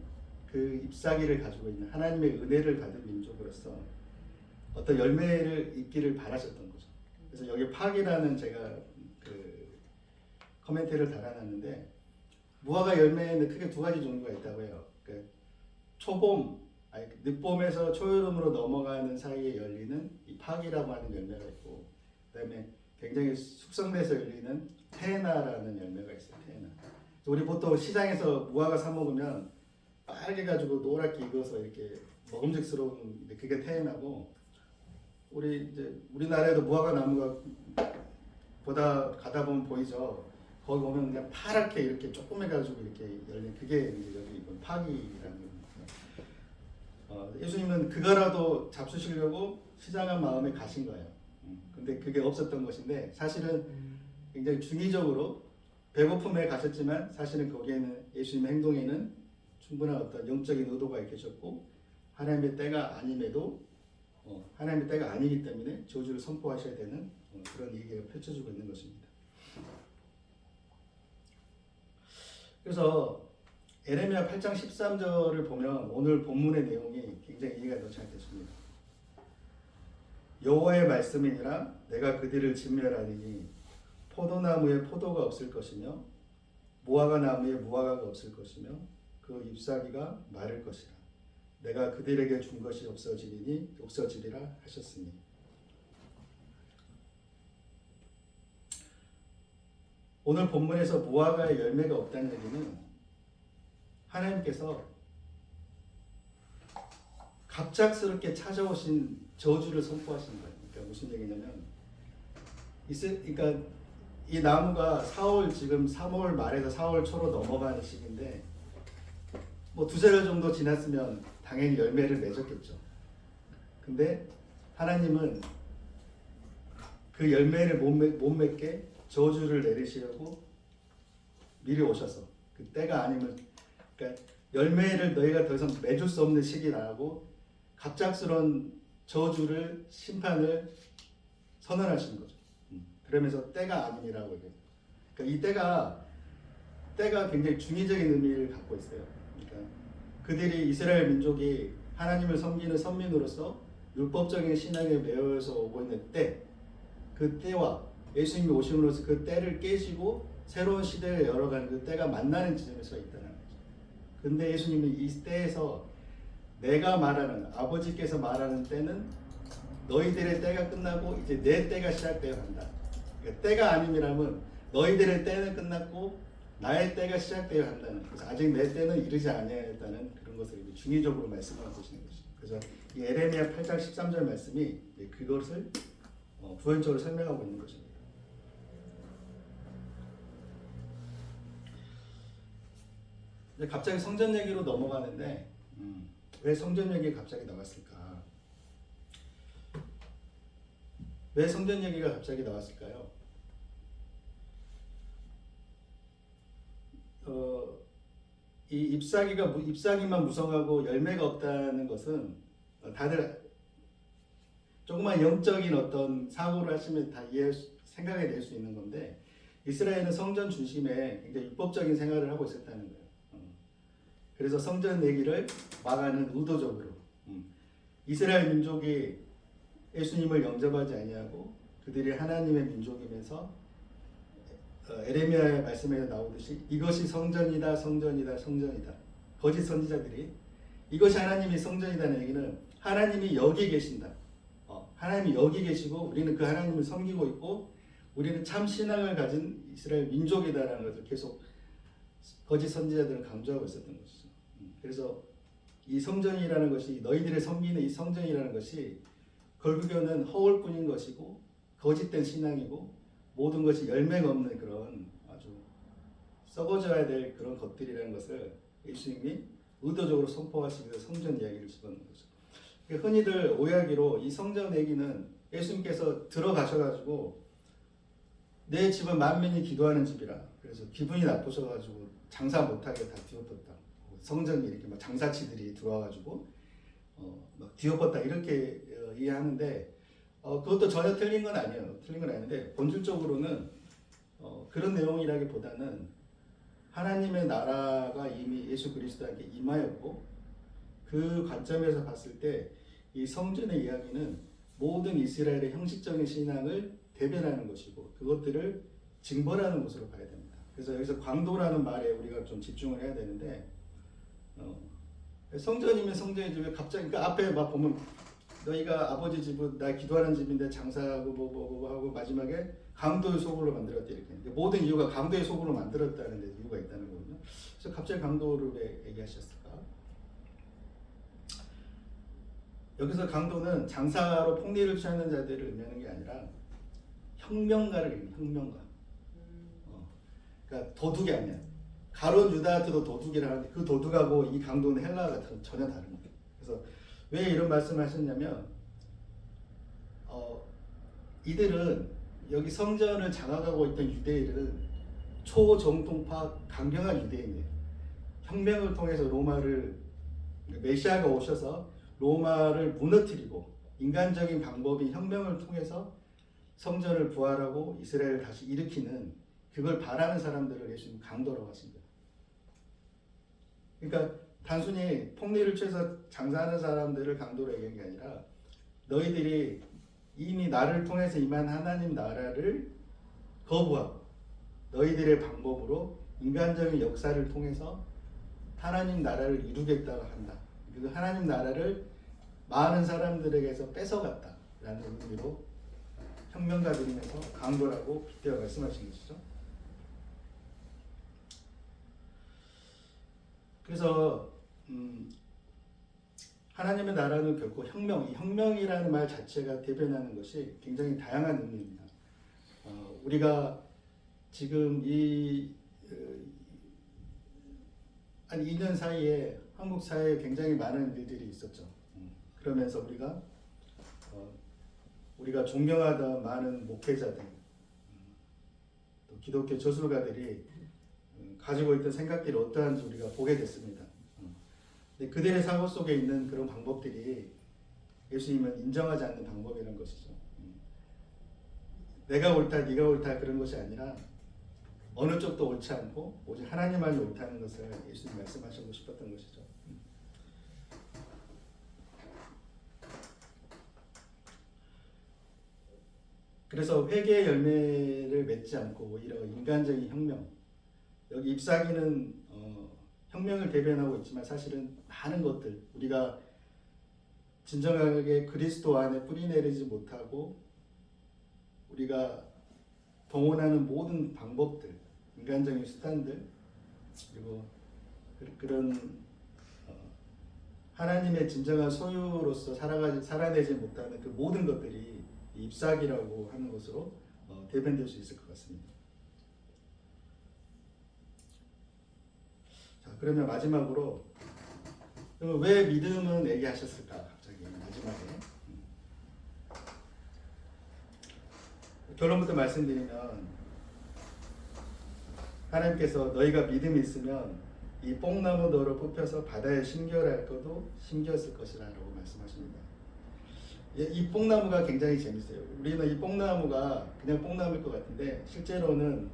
하나님의 은혜를 받은 민족으로서 어떤 열매를 잇기를 바라셨던 거죠. 그래서 여기 파기라는 제가 그 커멘트를 달아놨는데 무화과 열매에는 크게 두 가지 종류가 있다고 해요. 그 늦봄에서 초여름으로 넘어가는 사이에 열리는 이 파기라고 하는 열매가 있고, 그다음에 굉장히 숙성돼서 열리는 테에나라는 열매가 있어요. 테에나. 우리 보통 시장에서 무화과 사 먹으면 빨개 가지고 노랗게 익어서 이렇게 먹음직스러운 그게 테에나고, 우리나라에도 무화과 나무가 보다 가다 보면 보이죠. 거기 보면 그냥 파랗게 이렇게 조그매가지고 이렇게 열린 그게 이제 여기 이건 파기라는 겁니다. 예수님은 그거라도 잡수시려고 시장한 마음에 가신 거예요. 근데 그게 없었던 것인데 사실은 굉장히 중의적으로 배고픔에 가셨지만 사실은 거기에는 예수님의 행동에는 충분한 어떤 영적인 의도가 계셨고 하나님의 때가 아님에도 하나님의 때가 아니기 때문에 저주를 선포하셔야 되는 그런 얘기가 펼쳐지고 있는 것입니다. 그래서 에레미야 8장 13절을 보면 오늘 본문의 내용이 굉장히 이해가 더 잘 됐습니다. 여호와의 말씀이니라 내가 그들을 진멸하리니 포도나무에 포도가 없을 것이며 무화과 나무에 무화과가 없을 것이며 그 잎사귀가 마를 것이라. 내가 그들에게 준 것이 없어지리라 하셨으니. 오늘 본문에서 무화과의 열매가 없다는 얘기는 하나님께서 갑작스럽게 찾아오신 저주를 선포하신 거예요. 그러니까 무슨 얘기냐면, 그러니까 이 나무가 지금 3월 말에서 4월 초로 넘어가는 시기인데, 뭐 두세 달 정도 지났으면 당연히 열매를 맺었겠죠. 근데 하나님은 그 열매를 못 맺게 저주를 내리시려고 미리 오셔서 그 때가 아니면, 그러니까 열매를 너희가 더 이상 맺을 수 없는 시기라고 갑작스러운 저주를 심판을 선언하시는 거죠. 그러면서 때가 아니라고 해요. 그러니까 이 때가 굉장히 중의적인 의미를 갖고 있어요. 그러니까 그들이 이스라엘 민족이 하나님을 섬기는 선민으로서 율법적인 신앙에 매여서 오고 있는 때, 그 때와 예수님이 오심으로써 그 때를 깨시고 새로운 시대를 열어가는 그 때가 만나는 지점에 서 있다는 거죠. 근데 예수님은 이 때에서 내가 말하는, 아버지께서 말하는 때는 너희들의 때가 끝나고 이제 내 때가 시작되어 간다. 그러니까 때가 아님이라면 너희들의 때는 끝났고 나의 때가 시작되어 간다는, 그래서 아직 내 때는 이르지 아니하였다는 그런 것을 중의적으로 말씀하고 계시는 것이죠. 그래서 이 에레미야 8장 13절 말씀이 그것을 부연적으로 설명하고 있는 것입니다. 이제 갑자기 성전 얘기로 넘어가는데 왜 성전 얘기가 갑자기 나왔을까? 왜 성전 얘기가 갑자기 나왔을까요? 이 잎사귀만 무성하고 열매가 없다는 것은 다들 조그만 영적인 어떤 사고를 하시면 다 생각해 낼 수 있는 건데, 이스라엘은 성전 중심에 굉장히 율법적인 생활을 하고 있었다는 거예요. 그래서 성전 내기를 막아는 의도적으로 이스라엘 민족이 예수님을 영접하지 아니하고 그들이 하나님의 민족이면서 에레미야의 말씀에 나오듯이 이것이 성전이다, 성전이다, 성전이다. 거짓 선지자들이 이것이 하나님이 성전이다는 얘기는 하나님이 여기 계신다. 하나님이 여기 계시고 우리는 그 하나님을 섬기고 있고 우리는 참 신앙을 가진 이스라엘 민족이다라는 것을 계속 거짓 선지자들은 강조하고 있었던 것이죠. 그래서 이 성전이라는 것이, 너희들의 섬기는 이 성전이라는 것이 결국에는 허울뿐인 것이고 거짓된 신앙이고 모든 것이 열매가 없는 그런 아주 썩어져야 될 그런 것들이라는 것을 예수님이 의도적으로 선포하시기 위해서 성전 이야기를 집어넣은 거죠. 흔히들 오해하기로 이 성전 얘기는 예수님께서 들어가셔가지고 내 집은 만민이 기도하는 집이라, 그래서 기분이 나쁘셔가지고 장사 못하게 다 뒤엎었다. 성전이 이렇게 막 장사치들이 들어와가지고 막 뒤엎었다 이렇게 이해하는데, 그것도 전혀 틀린 건 아니에요. 틀린 건 아닌데 본질적으로는 그런 내용이라기보다는 하나님의 나라가 이미 예수 그리스도에게 임하였고, 그 관점에서 봤을 때 이 성전의 이야기는 모든 이스라엘의 형식적인 신앙을 대변하는 것이고 그것들을 징벌하는 것으로 봐야 됩니다. 그래서 여기서 광도라는 말에 우리가 좀 집중을 해야 되는데, 성전이면 성전이지 왜 갑자기 그 앞에 막 보면 너희가 아버지 집은 나 기도하는 집인데 장사하고 뭐 하고 마지막에 강도의 소굴로 만들었다 이렇게. 모든 이유가 강도의 소굴로 만들었다는 데 이유가 있다는 거거든요. 그래서 갑자기 강도를 왜 얘기하셨을까? 여기서 강도는 장사로 폭리를 취하는 자들을 의미하는 게 아니라 혁명가를 의미해요. 혁명가. 그러니까 도둑이 아니야. 가룟 유다한테도 도둑이라 하는데 그 도둑하고 이 강도는 헬라가 전혀 다른 거예요. 그래서 왜 이런 말씀을 하셨냐면 이들은 여기 성전을 장악하고 있던 유대인은 초정통파 강경한 유대인이에요. 혁명을 통해서 메시아가 오셔서 로마를 무너뜨리고 인간적인 방법인 혁명을 통해서 성전을 부활하고 이스라엘을 다시 일으키는, 그걸 바라는 사람들을 예수님 강도라고 하십니다. 그러니까 단순히 폭리를 취해서 장사하는 사람들을 강도로 얘기한 게 아니라 너희들이 이미 나를 통해서 임한 하나님 나라를 거부하고 너희들의 방법으로 인간적인 역사를 통해서 하나님 나라를 이루겠다고 한다. 그리고 하나님 나라를 많은 사람들에게서 뺏어갔다라는 의미로 혁명가들이면서 강도라고 빗대어 말씀하신 것이죠. 그래서 하나님의 나라는 결코 혁명이라는 말 자체가 대변하는 것이 굉장히 다양한 의미입니다. 우리가 지금 한 2년 사이에 한국 사회에 굉장히 많은 일들이 있었죠. 그러면서 우리가 존경하던 많은 목회자들, 또 기독교 저술가들이 가지고 있던 생각들이 어떠한지 우리가 보게 됐습니다. 근데 그들의 사고 속에 있는 그런 방법들이 예수님은 인정하지 않는 방법이라는 것이죠. 내가 옳다, 네가 옳다 그런 것이 아니라 어느 쪽도 옳지 않고 오직 하나님만이 옳다는 것을 예수님 말씀하시고 싶었던 것이죠. 그래서 회개의 열매를 맺지 않고 오히려 인간적인 혁명, 여기 잎사귀는 혁명을 대변하고 있지만 사실은 많은 것들, 우리가 진정하게 그리스도 안에 뿌리내리지 못하고 우리가 동원하는 모든 방법들, 인간적인 수단들, 그리고 그런 하나님의 진정한 소유로서 살아내지 못하는 그 모든 것들이 잎사귀라고 하는 것으로 대변될 수 있을 것 같습니다. 자, 그러면 마지막으로 그러면 왜 믿음은 얘기하셨을까? 갑자기 마지막에 결론부터 말씀드리면 하나님께서 너희가 믿음이 있으면 이 뽕나무 너를 뽑혀서 바다에 심겨할 것도 심겼을 것이라고 말씀하십니다. 이 뽕나무가 굉장히 재밌어요. 우리는 이 뽕나무가 그냥 뽕나무일 것 같은데 실제로는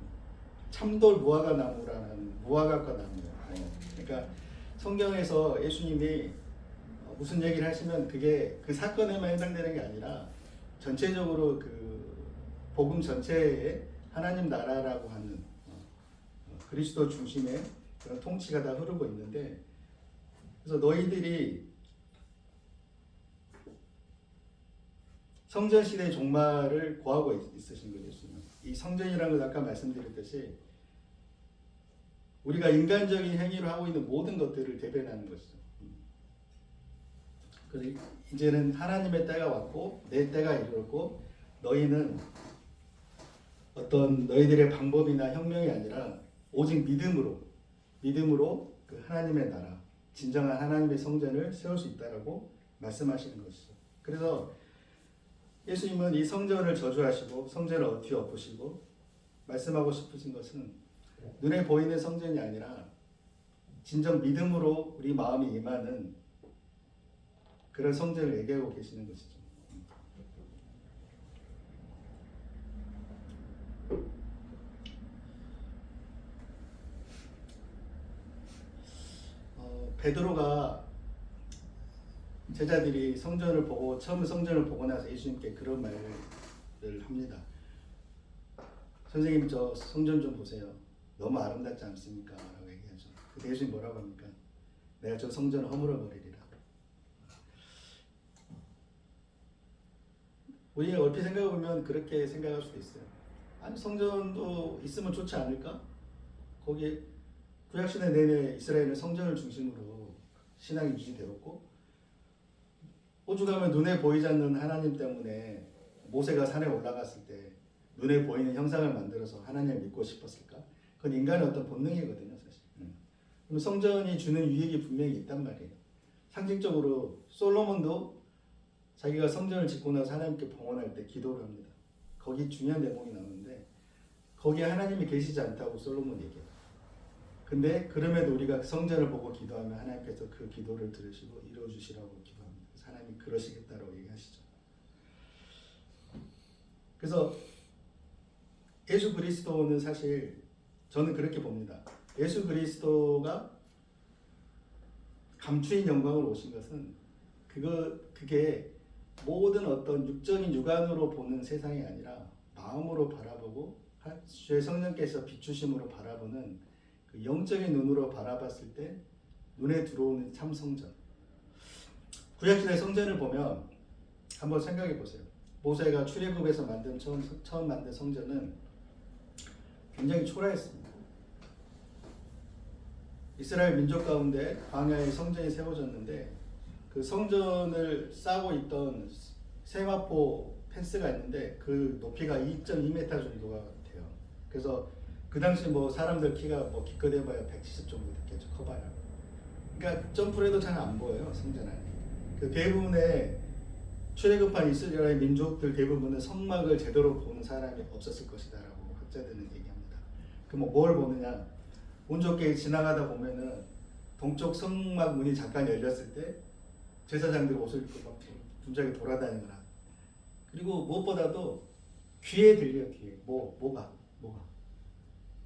참돌 무화과 나무라는 무화과과 나무예요. 그러니까 성경에서 예수님이 무슨 얘기를 하시면 그게 그 사건에만 해당되는 게 아니라 전체적으로 그 복음 전체에 하나님 나라라고 하는 그리스도 중심의 그런 통치가 다 흐르고 있는데, 그래서 너희들이 성전 시대의 종말을 고하고 있으신 거죠. 이 성전이라는 걸 아까 말씀드렸듯이 우리가 인간적인 행위로 하고 있는 모든 것들을 대변하는 것이죠. 그래서 이제는 하나님의 때가 왔고 내 때가 이르렀고 너희는 어떤 너희들의 방법이나 혁명이 아니라 오직 믿음으로 그 하나님의 나라, 진정한 하나님의 성전을 세울 수 있다라고 말씀하시는 것이죠. 그래서 예수님은 이 성전을 저주하시고 성전을 어떻게 엎으시고 말씀하고 싶으신 것은 눈에 보이는 성전이 아니라 진정 믿음으로 우리 마음이 임하는 그런 성전을 얘기하고 계시는 것이죠. 베드로가 제자들이 성전을 보고 처음 성전을 보고 나서 예수님께 그런 말을 합니다. 선생님 저 성전 좀 보세요. 너무 아름답지 않습니까? 라고 얘기하죠. 그 예수님 뭐라고 합니까? 내가 저 성전을 허물어 버리리라. 우리 얼핏 생각해 보면 그렇게 생각할 수도 있어요. 아니 성전도 있으면 좋지 않을까? 거기에 구약시대 내내 이스라엘은 성전을 중심으로 신앙이 유지되었고 오죽하면 눈에 보이지 않는 하나님 때문에 모세가 산에 올라갔을 때 눈에 보이는 형상을 만들어서 하나님을 믿고 싶었을까? 그건 인간의 어떤 본능이거든요, 사실. 그럼 성전이 주는 유익이 분명히 있단 말이에요. 상징적으로 솔로몬도 자기가 성전을 짓고 나서 하나님께 봉헌할 때 기도를 합니다. 거기 중요한 대목이 나오는데 거기에 하나님이 계시지 않다고 솔로몬이 얘기해요. 근데 그럼에도 우리가 성전을 보고 기도하면 하나님께서 그 기도를 들으시고 이루어주시라고 기도합니다. 그래서 하나님이 그러시겠다라고 얘기하시죠. 그래서 예수 그리스도는 사실 저는 그렇게 봅니다. 예수 그리스도가 감추인 영광으로 오신 것은 그게 모든 어떤 육적인 육안으로 보는 세상이 아니라 마음으로 바라보고 주의 성령께서 비추심으로 바라보는 그 영적인 눈으로 바라봤을 때 눈에 들어오는 참 성전. 구약시대 성전을 보면 한번 생각해 보세요. 모세가 출애굽에서 처음 만든 성전은 굉장히 초라했습니다. 이스라엘 민족 가운데 광야에 성전이 세워졌는데 그 성전을 싸고 있던 세마포 펜스가 있는데 그 높이가 2.2m 정도가 돼요. 그래서 그 당시 뭐 사람들 키가 뭐 기껏 해봐야 170 정도 됐겠죠. 커봐야. 그러니까 점프를 해도 잘 안 보여요, 성전 안에. 그 대부분의 출애굽한 이스라엘 민족들 대부분은 성막을 제대로 보는 사람이 없었을 것이다라고 학자들은 얘기합니다. 그럼 뭘 보느냐? 운 좋게 지나가다 보면은 동쪽 성막 문이 잠깐 열렸을 때 제사장들이 옷을 입고 막 분주하게 돌아다니거나. 그리고 무엇보다도 귀에 들려요, 귀에. 뭐가?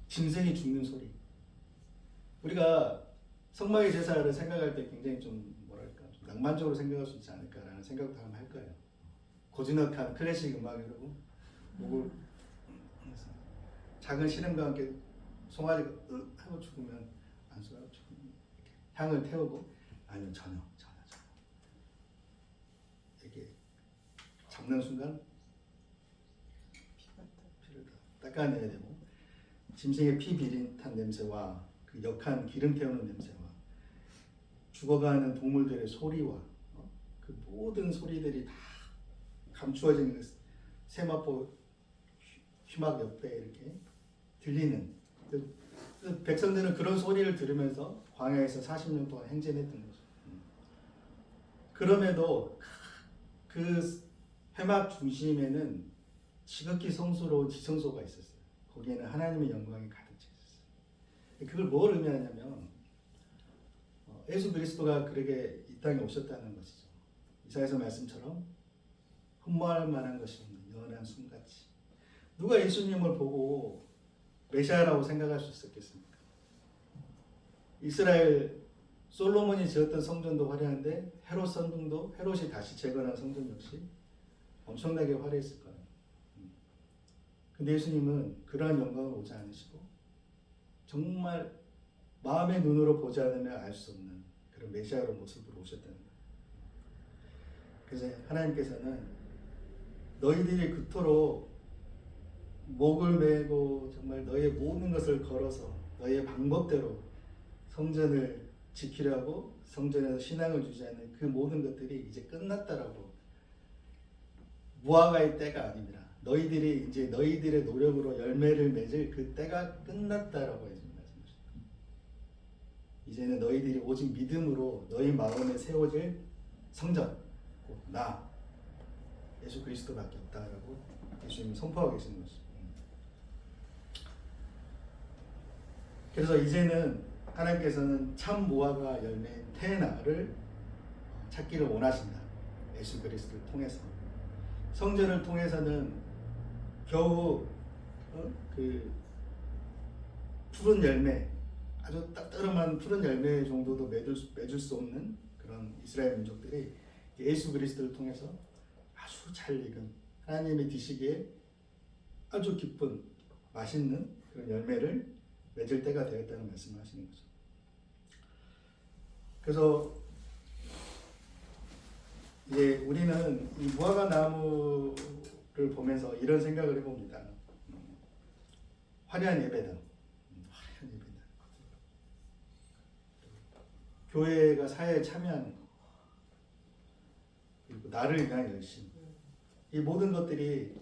짐승이 죽는 소리. 우리가 성막의 제사를 생각할 때 굉장히 좀 낭만적으로 생각할 수 있지 않을까라는 생각도 한번 할 거예요. 고즈넉한 클래식 음악이라고 목을 작은 시름과 함께 송아지가 하고 죽으면 안수하고 죽으면 향을 태우고 아니면 전혀 이렇게 잡는 순간 피를 닦아내야 되고 짐승의 피 비릿한 냄새와 그 역한 기름 태우는 냄새와 죽어가는 동물들의 소리와 그 모든 소리들이 다 감추어진 그 세마포 휘막 옆에 이렇게 들리는 그 백성들은 그런 소리를 들으면서 광야에서 40년 동안 행진했던 거죠. 그럼에도 그 회막 중심에는 지극히 성스러운 지성소가 있었어요. 거기에는 하나님의 영광이 가득 차 있었어요. 그걸 뭘 의미하냐면 예수 그리스도가 그렇게 이 땅에 오셨다는 것이죠. 이사야서 말씀처럼 흠모할 만한 것이 없는 연한 숨같이. 누가 예수님을 보고 메시아라고 생각할 수 있었겠습니까? 이스라엘 솔로몬이 지었던 성전도 화려한데 헤롯 성궁도 헤롯이 다시 재건한 성전 역시 엄청나게 화려했을 거예요. 근데 예수님은 그러한 영광을 오지 않으시고 정말 마음의 눈으로 보지 않으면 알 수 없는 그런 메시아로 모습으로 오셨다는 거예요. 그래서 하나님께서는 너희들이 그토록 목을 메고 정말 너희의 모든 것을 걸어서 너희의 방법대로 성전을 지키려고 성전에서 신앙을 유지하는 그 모든 것들이 이제 끝났다라고. 무화과의 때가 아닙니다. 너희들이 이제 너희들의 노력으로 열매를 맺을 그 때가 끝났다라고 해서 말씀하십니다. 이제는 너희들이 오직 믿음으로 너희 마음에 세워질 성전, 곧 나 예수 그리스도밖에 없다라고 예수님이 선포하고 계시는 것입니다. 그래서 이제는 하나님께서는 참 무화과 열매인 테나를 찾기를 원하신다. 예수 그리스도를 통해서. 성전을 통해서는 겨우 그 푸른 열매, 아주 따뜻한 푸른 열매 정도도 맺을 수 없는 그런 이스라엘 민족들이 예수 그리스도를 통해서 아주 잘 익은 하나님의 드시기에 아주 기쁜 맛있는 그런 열매를 맺을 때가 되었다는 말씀을 하시는 거죠. 그래서 이제 우리는 이 무화과 나무를 보면서 이런 생각을 해봅니다. 화려한 예배당, 화려한 예배당. 교회가 사회에 참여하는 것, 그리고 나를 위한 열심. 이 모든 것들이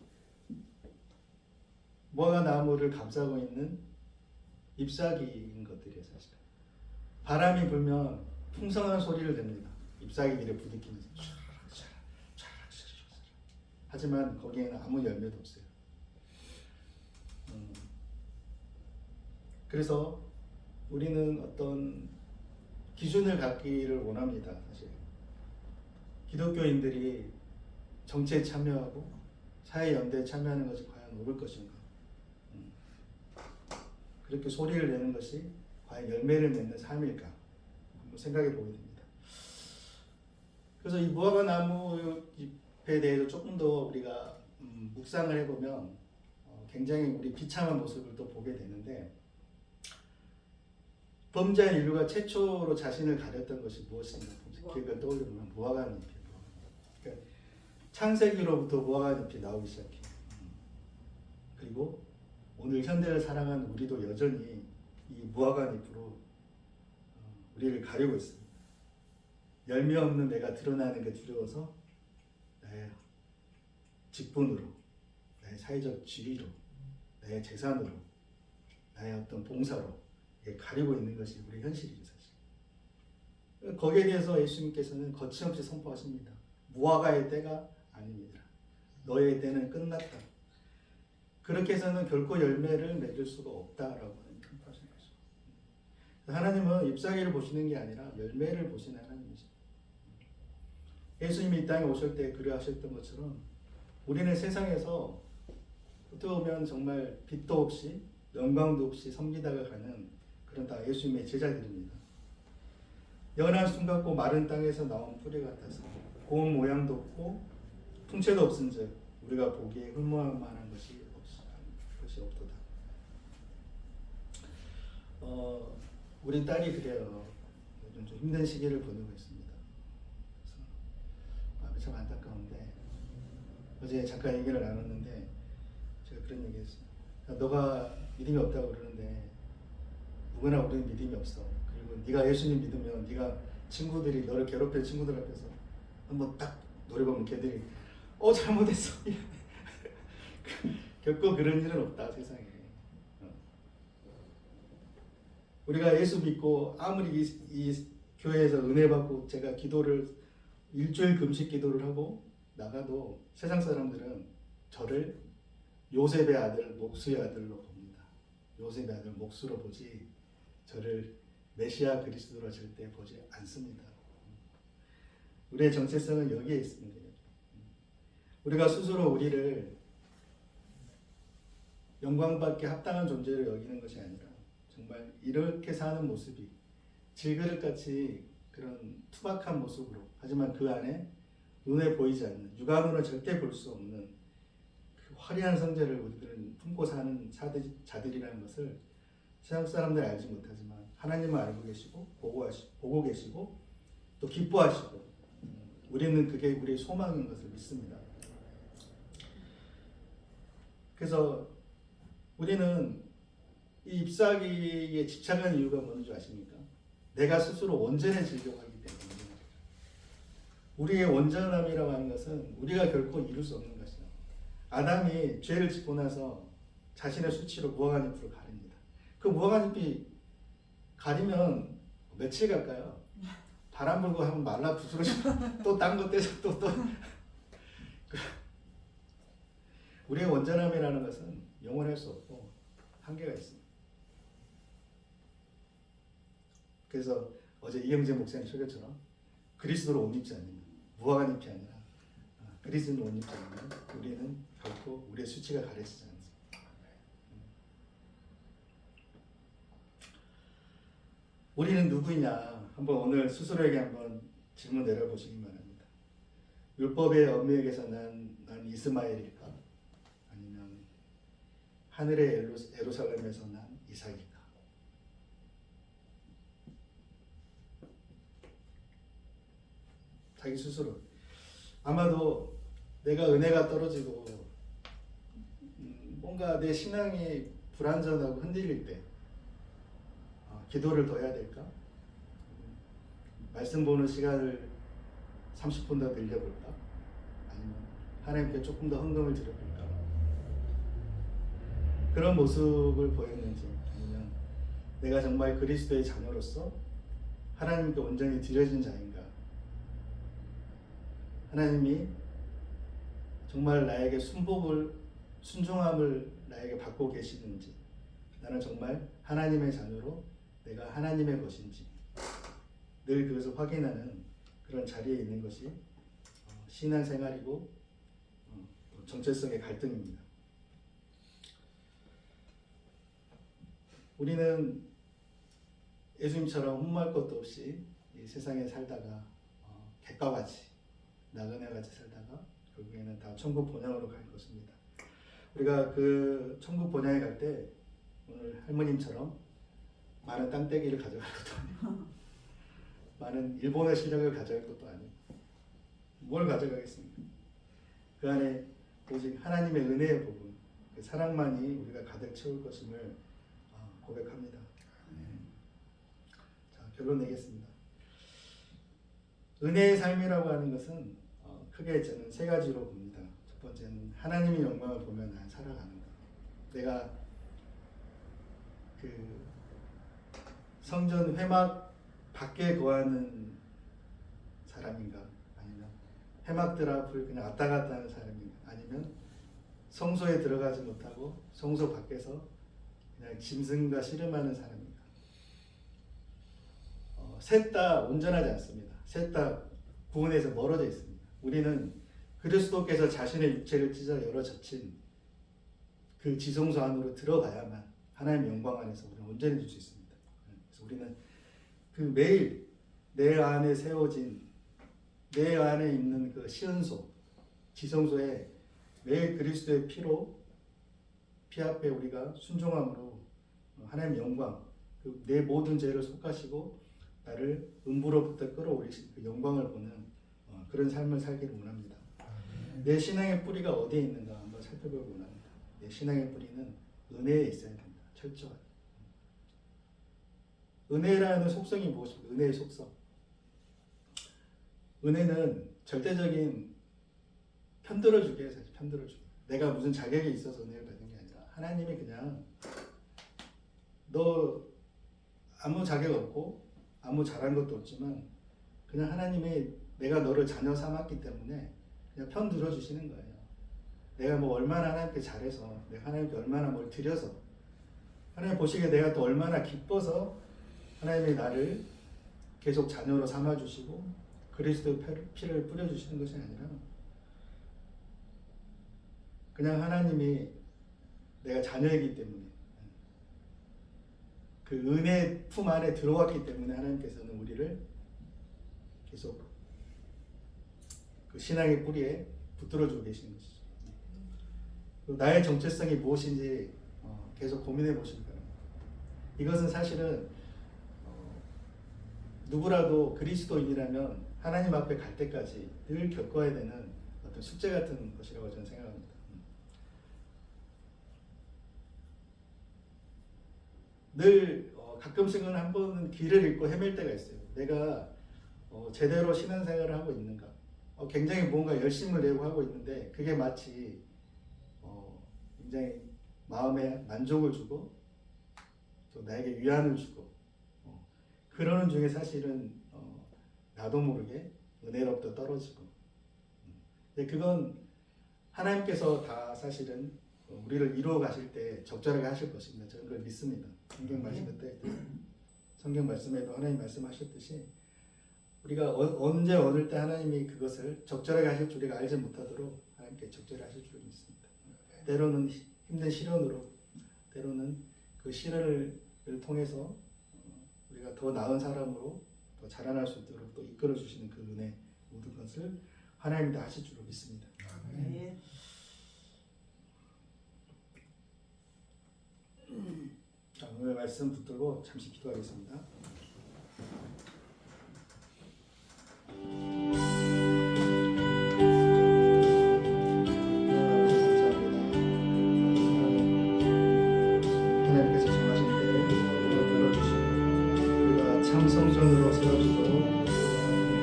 무화과 나무를 감싸고 있는 잎사귀인 것들이에요, 사실. 바람이 불면 풍성한 소리를 냅니다. 잎사귀들이 부딪히면서 하지만 거기에는 아무 열매도 없어요. 그래서 우리는 어떤 기준을 갖기를 원합니다. 사실 기독교인들이 정치에 참여하고 사회연대에 참여하는 것이 과연 옳을 것인가? 그렇게 소리를 내는 것이 과연 열매를 맺는 삶일까? 한번 생각해 보게 됩니다. 그래서 이 무화과 나무 잎에 대해서 조금 더 우리가 묵상을 해보면 굉장히 우리 비참한 모습을 또 보게 되는데, 범죄한 인류가 최초로 자신을 가렸던 것이 무엇인가? 그걸 떠올려보면 무화과 잎이에요. 그러니까 창세기로부터 무화과 잎이 나오기 시작해요. 그리고 오늘 현대를 살아가는 우리도 여전히 이 무화과 잎으로 우리를 가리고 있습니다. 열매 없는 내가 드러나는 게 두려워서 나의 직분으로, 나의 사회적 지위로, 나의 재산으로, 나의 어떤 봉사로 가리고 있는 것이 우리 현실이죠, 사실. 거기에 대해서 예수님께서는 거침없이 선포하십니다. 무화과의 때가 아닙니다. 너의 때는 끝났다. 그렇게 해서는 결코 열매를 맺을 수가 없다라고 선포하신 거죠. 하나님은 잎사귀를 보시는 게 아니라 열매를 보시는 하나님이죠. 예수님이 이 땅에 오실 때 그러하셨던 것처럼 우리는 세상에서 어떻게 보면 정말 빛도 없이 영광도 없이 섬기다가 가는 그런 다 예수님의 제자들입니다. 연한 숨 같고 마른 땅에서 나온 뿌리 같아서 고운 모양도 없고 풍채도 없은즉 우리가 보기에 흠모할 만한 것이 없도다. 우리 딸이 그래요. 요즘 좀 힘든 시기를 보내고 있습니다. 그래서 마음이 참 안타까운데 어제 잠깐 얘기를 나눴는데 제가 그런 얘기했어요. 너가 믿음이 없다고 그러는데 누구나 우리는 믿음이 없어. 그리고 네가 예수님 믿으면 네가 친구들이 너를 괴롭힐 친구들 앞에서 한번 딱 노래보면 걔들이 잘못했어. 결코 그런 일은 없다, 세상에. 우리가 예수 믿고 아무리 이 교회에서 은혜 받고 제가 기도를 일주일 금식 기도를 하고 나가도 세상 사람들은 저를 요셉의 아들 목수의 아들로 봅니다. 요셉의 아들 목수로 보지 저를 메시아 그리스도로 절대 보지 않습니다. 우리의 정체성은 여기에 있습니다. 우리가 스스로 우리를 영광받게 합당한 존재로 여기는 것이 아니라 정말 이렇게 사는 모습이 질그릇같이 그런 투박한 모습으로, 하지만 그 안에 눈에 보이지 않는, 육안으로는 절대 볼 수 없는 그 화려한 성제를 우리들은 품고 사는 자들이라는 것을 세상 사람들이 알지 못하지만 하나님은 알고 계시고 보고 계시고 또 기뻐하시고, 우리는 그게 우리의 소망인 것을 믿습니다. 그래서 우리는 이 잎사귀에 집착하는 이유가 뭔지 아십니까? 내가 스스로 원전에 지려고 하기 때문에. 우리의 온전함이라고 하는 것은 우리가 결코 이룰 수 없는 것이죠. 아담이 죄를 짓고 나서 자신의 수치로 무화과잎으로 가립니다. 그 무화과잎이 가리면 며칠 갈까요? 바람 불고 하면 말라 부스러지면 또 딴 거 떼서 또 우리의 온전함이라는 것은 영원할 수 없고 한계가 있습니다. 그래서 어제 이영재 목사님 소개처럼 그리스도로 옷 입지 않으면, 무화과잎이 아니라 그리스도로 옷 입지 않으면 우리는 결코 우리의 수치가 가려지지 않습니다. 우리는 누구냐? 한번 오늘 스스로에게 한번 질문 내려보시기 바랍니다. 율법의 엄미에게서 난 이스마엘일까? 아니면 하늘의 예루살렘에서 난 이삭일까? 자기 스스로. 아마도 내가 은혜가 떨어지고 뭔가 내 신앙이 불완전하고 흔들릴 때 기도를 더 해야 될까? 말씀 보는 시간을 30분 더 늘려볼까? 아니면 하나님께 조금 더 헌금을 드려볼까? 그런 모습을 보였는지, 아니면 내가 정말 그리스도의 자녀로서 하나님께 온전히 드려진 자인가? 하나님이 정말 나에게 순종함을 나에게 받고 계시는지, 나는 정말 하나님의 자녀로 내가 하나님의 것인지 늘 그것을 확인하는 그런 자리에 있는 것이 신앙생활이고 정체성의 갈등입니다. 우리는 예수님처럼 흠모할 것도 없이 이 세상에 살다가 객과같이 나그네같이 살다가 결국에는 다 천국 본향으로 갈 것입니다. 우리가 그 천국 본향에 갈 때 오늘 할머님처럼 많은 땅떼기를 가져갈 것도 아니고 많은 일본의 실력을 가져갈 것도 아니고 뭘 가져가겠습니까? 그 안에 오직 하나님의 은혜의 부분, 그 사랑만이 우리가 가득 채울 것임을 고백합니다. 자, 결론 내겠습니다. 은혜의 삶이라고 하는 것은 크게 저는 세 가지로 봅니다. 첫 번째는 하나님의 영광을 보며 난 살아가는 것. 내가 그 성전 회막 밖에 거하는 사람인가, 아니면 회막들 앞을 그냥 왔다 갔다 하는 사람인가, 아니면 성소에 들어가지 못하고 성소 밖에서 그냥 짐승과 씨름하는 사람인가. 셋 다 온전하지 않습니다. 셋 다 구원에서 멀어져 있습니다. 우리는 그리스도께서 자신의 육체를 찢어 열어 젖힌 그 지성소 안으로 들어가야만 하나님의 영광 안에서 우리는 온전해질 수 있습니다. 그래서 우리는 그 매일 내 안에 세워진, 내 안에 있는 그 시은소, 지성소에 매일 그리스도의 피로, 피 앞에 우리가 순종함으로 하나님의 영광, 내 모든 죄를 속하시고 나를 음부로부터 끌어올리신 그 영광을 보는 그런 삶을 살기를 원합니다. 내 신앙의 뿌리가 어디에 있는가 한번 살펴보기 원합니다. 내 신앙의 뿌리는 은혜에 있어야 됩니다. 철저하게. 은혜라는 속성이 무엇입니까? 은혜의 속성. 은혜는 절대적인 편들어주게 해서 편들어주게. 내가 무슨 자격이 있어서 은혜를 받는 게 아니라 하나님이 그냥 너 아무 자격 없고 아무 잘한 것도 없지만 그냥 하나님이 내가 너를 자녀 삼았기 때문에 그냥 편 들어주시는 거예요. 내가 뭐 얼마나 하나님께 잘해서, 내가 하나님께 얼마나 뭘 드려서, 하나님 보시기에 내가 또 얼마나 기뻐서 하나님이 나를 계속 자녀로 삼아주시고 그리스도의 피를 뿌려주시는 것이 아니라, 그냥 하나님이 내가 자녀이기 때문에, 그 은혜 품 안에 들어왔기 때문에 하나님께서는 우리를 계속 그 신앙의 뿌리에 붙들어주고 계시는 것이죠. 나의 정체성이 무엇인지 계속 고민해 보시기 바랍니다. 이것은 사실은 누구라도 그리스도인이라면 하나님 앞에 갈 때까지 늘 겪어야 되는 어떤 숙제 같은 것이라고 저는 생각합니다. 늘 가끔씩은 한 번은 길을 잃고 헤맬 때가 있어요. 내가 제대로 신앙생활을 하고 있는가? 굉장히 뭔가 열심을 내고 하고 있는데 그게 마치 굉장히 마음에 만족을 주고 또 나에게 위안을 주고 그러는 중에 사실은 나도 모르게 은혜로부터 떨어지고, 근데 그건 하나님께서 다 사실은 우리를 이루어 가실 때 적절하게 하실 것입니다. 저는 그걸 믿습니다. 성경 말씀에도 하나님 말씀하셨듯이 우리가 언제 어느 때 하나님이 그것을 적절하게 하실 줄 우리가 알지 못하도록 하나님께 적절히 하실 줄 믿습니다. 때로는 힘든 시련으로, 때로는 그 시련을 통해서 우리가 더 나은 사람으로 더 자라날 수 있도록 또 이끌어 주시는 그 은혜, 모든 것을 하나님이 다 하실 줄로 믿습니다. 아멘. 자, 오늘 말씀 붙들고 잠시 기도하겠습니다. 하나님께서 정하신 때에 불러주시고 우리가 참 성전으로 세워지도록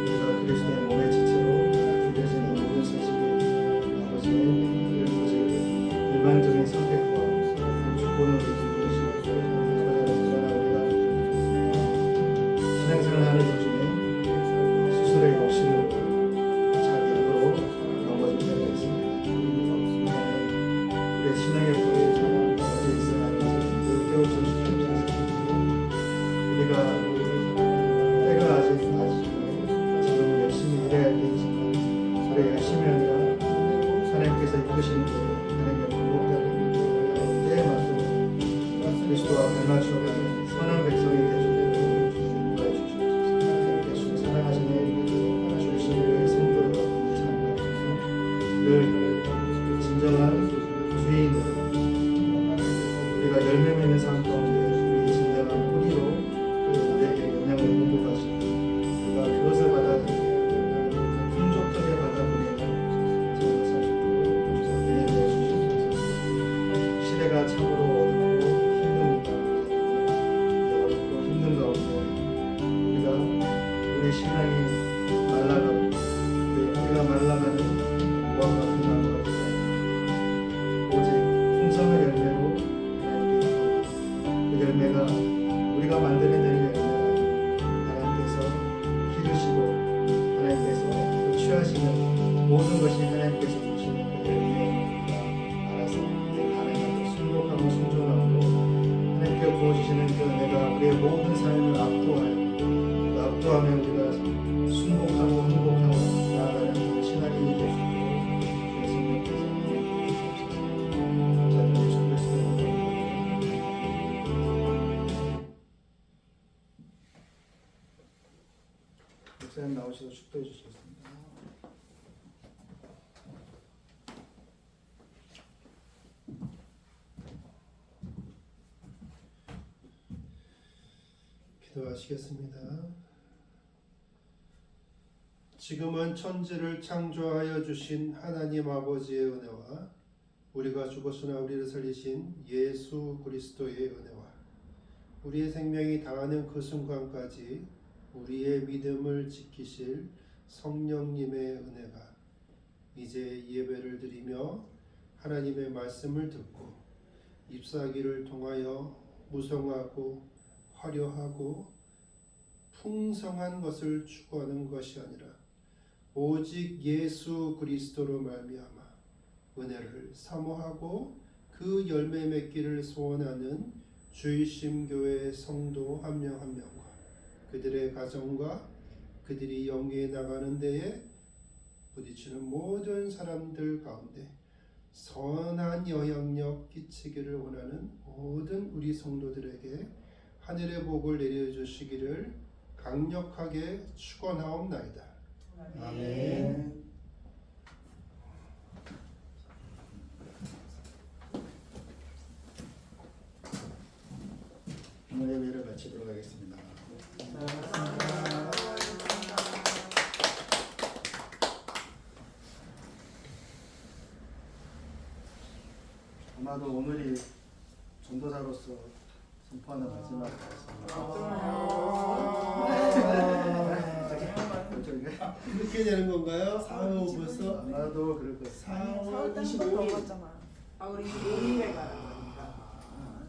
우리가 그리스도의 몸의 지체로 드려지는 모든 사실이 아버지의 일반적인 선택과 주권을 이루시고 우리가 신앙생활 하는 도중에 스스로의 욕심으로 자기 힘으로 넘어질 때가 있습니다. 우리의 신앙의 뿌리에 어디 있어야 하는지 깨우쳐 주시옵소서. 우리가 때가 아직 지금 열심히 일해야 할 때이지만 우리가 열심히 하면 하나님께서 이끄시는 게 하나님의 반복되는 때에 맞도록 그리스도와 닮아주어가는 선한 백성이 되시도록 인도해 주시옵소서. 하나님께 사랑하시는 주신 우리의 성도를 참고하셔서 늘 진정한 주인으로 우리가 열매 맺는 삶 가운데 우리 진정한 뿌리로 우리에게 영향을 공급하시고 우리가 그것을 받아들이고 풍족하게 받아들이는 삶을 살 수 있도록 주님 인도해 주시옵소서. 시대가 참으로 어둡고 힘듭니다. 어둡고 힘든 가운데 우리가 우리 신앙이 말라가고 우리가 말라가는 무화과 같은 나무가 되자 오직 풍성한 열매로 하나님께 그 열매가 우리가 만들어내는 열매가 하나님께서 기르시고 하나님께서 그 취하시는 모든 것이 하나님께서 주시는 그 열매가 알아서 하나님께 순복하고 순종하고 하나님께 부어주시는 그 은혜가 우리의 모든 삶을 압도하며 우리가 순복하고 행복하고 나아가는 그 신앙인이 될 수 있도록 주의 성령께서 자녀 예수 그리스도로 목사님 나오셔서 축도해 주시겠습니다. 기도하시겠습니다. 지금은 천지를 창조하여 주신 하나님 아버지의 은혜와 우리가 죽었으나 우리를 살리신 예수 그리스도의 은혜와 우리의 생명이 다하는 그 순간까지 우리의 믿음을 지키실 성령님의 은혜가 이제 예배를 드리며 하나님의 말씀을 듣고 잎사귀를 통하여 무성하고 화려하고 풍성한 것을 추구하는 것이 아니라 오직 예수 그리스도로 말미암아 은혜를 사모하고 그 열매 맺기를 소원하는 주의심 교회 성도 한 명 한 명과 그들의 가정과 그들이 영위에 나가는 데에 부딪히는 모든 사람들 가운데 선한 영향력 끼치기를 원하는 모든 우리 성도들에게 하늘의 복을 내려주시기를 강력하게 축원하옵나이다. 아멘. 오늘 예배를 마치도록 하겠습니다. 아마도 오늘이 전도사로서 선포하는 마지막 같습니다. 그렇게 되는 건가요? 아유 벌써 아마도 그럴 것 같습니다. 4월 25일 우리 모임에 가는 거니까.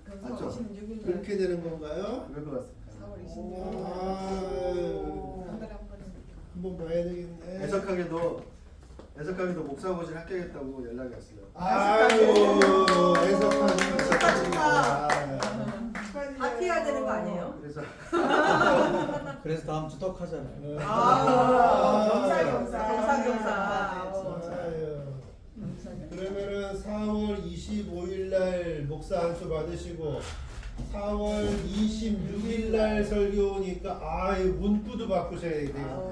그럼 맞죠? 4월 26일 그렇게 되는 건가요? 그럴 것 같습니다. 4월 26일 한 달에 한 번이니까. 한번 봐야 되겠네. 애석하게도 목사고시를 합격했다고 연락이 왔어요. 아유 해석하는 축하. 합의해야 되는 거 아니에요? 그래서 그래서 다음 주 떡하잖아요. 경사. 그러면은 4월 25일 날 목사 안수 받으시고 4월 26일 날 설교 오니까 문구도 바꾸셔야 돼요.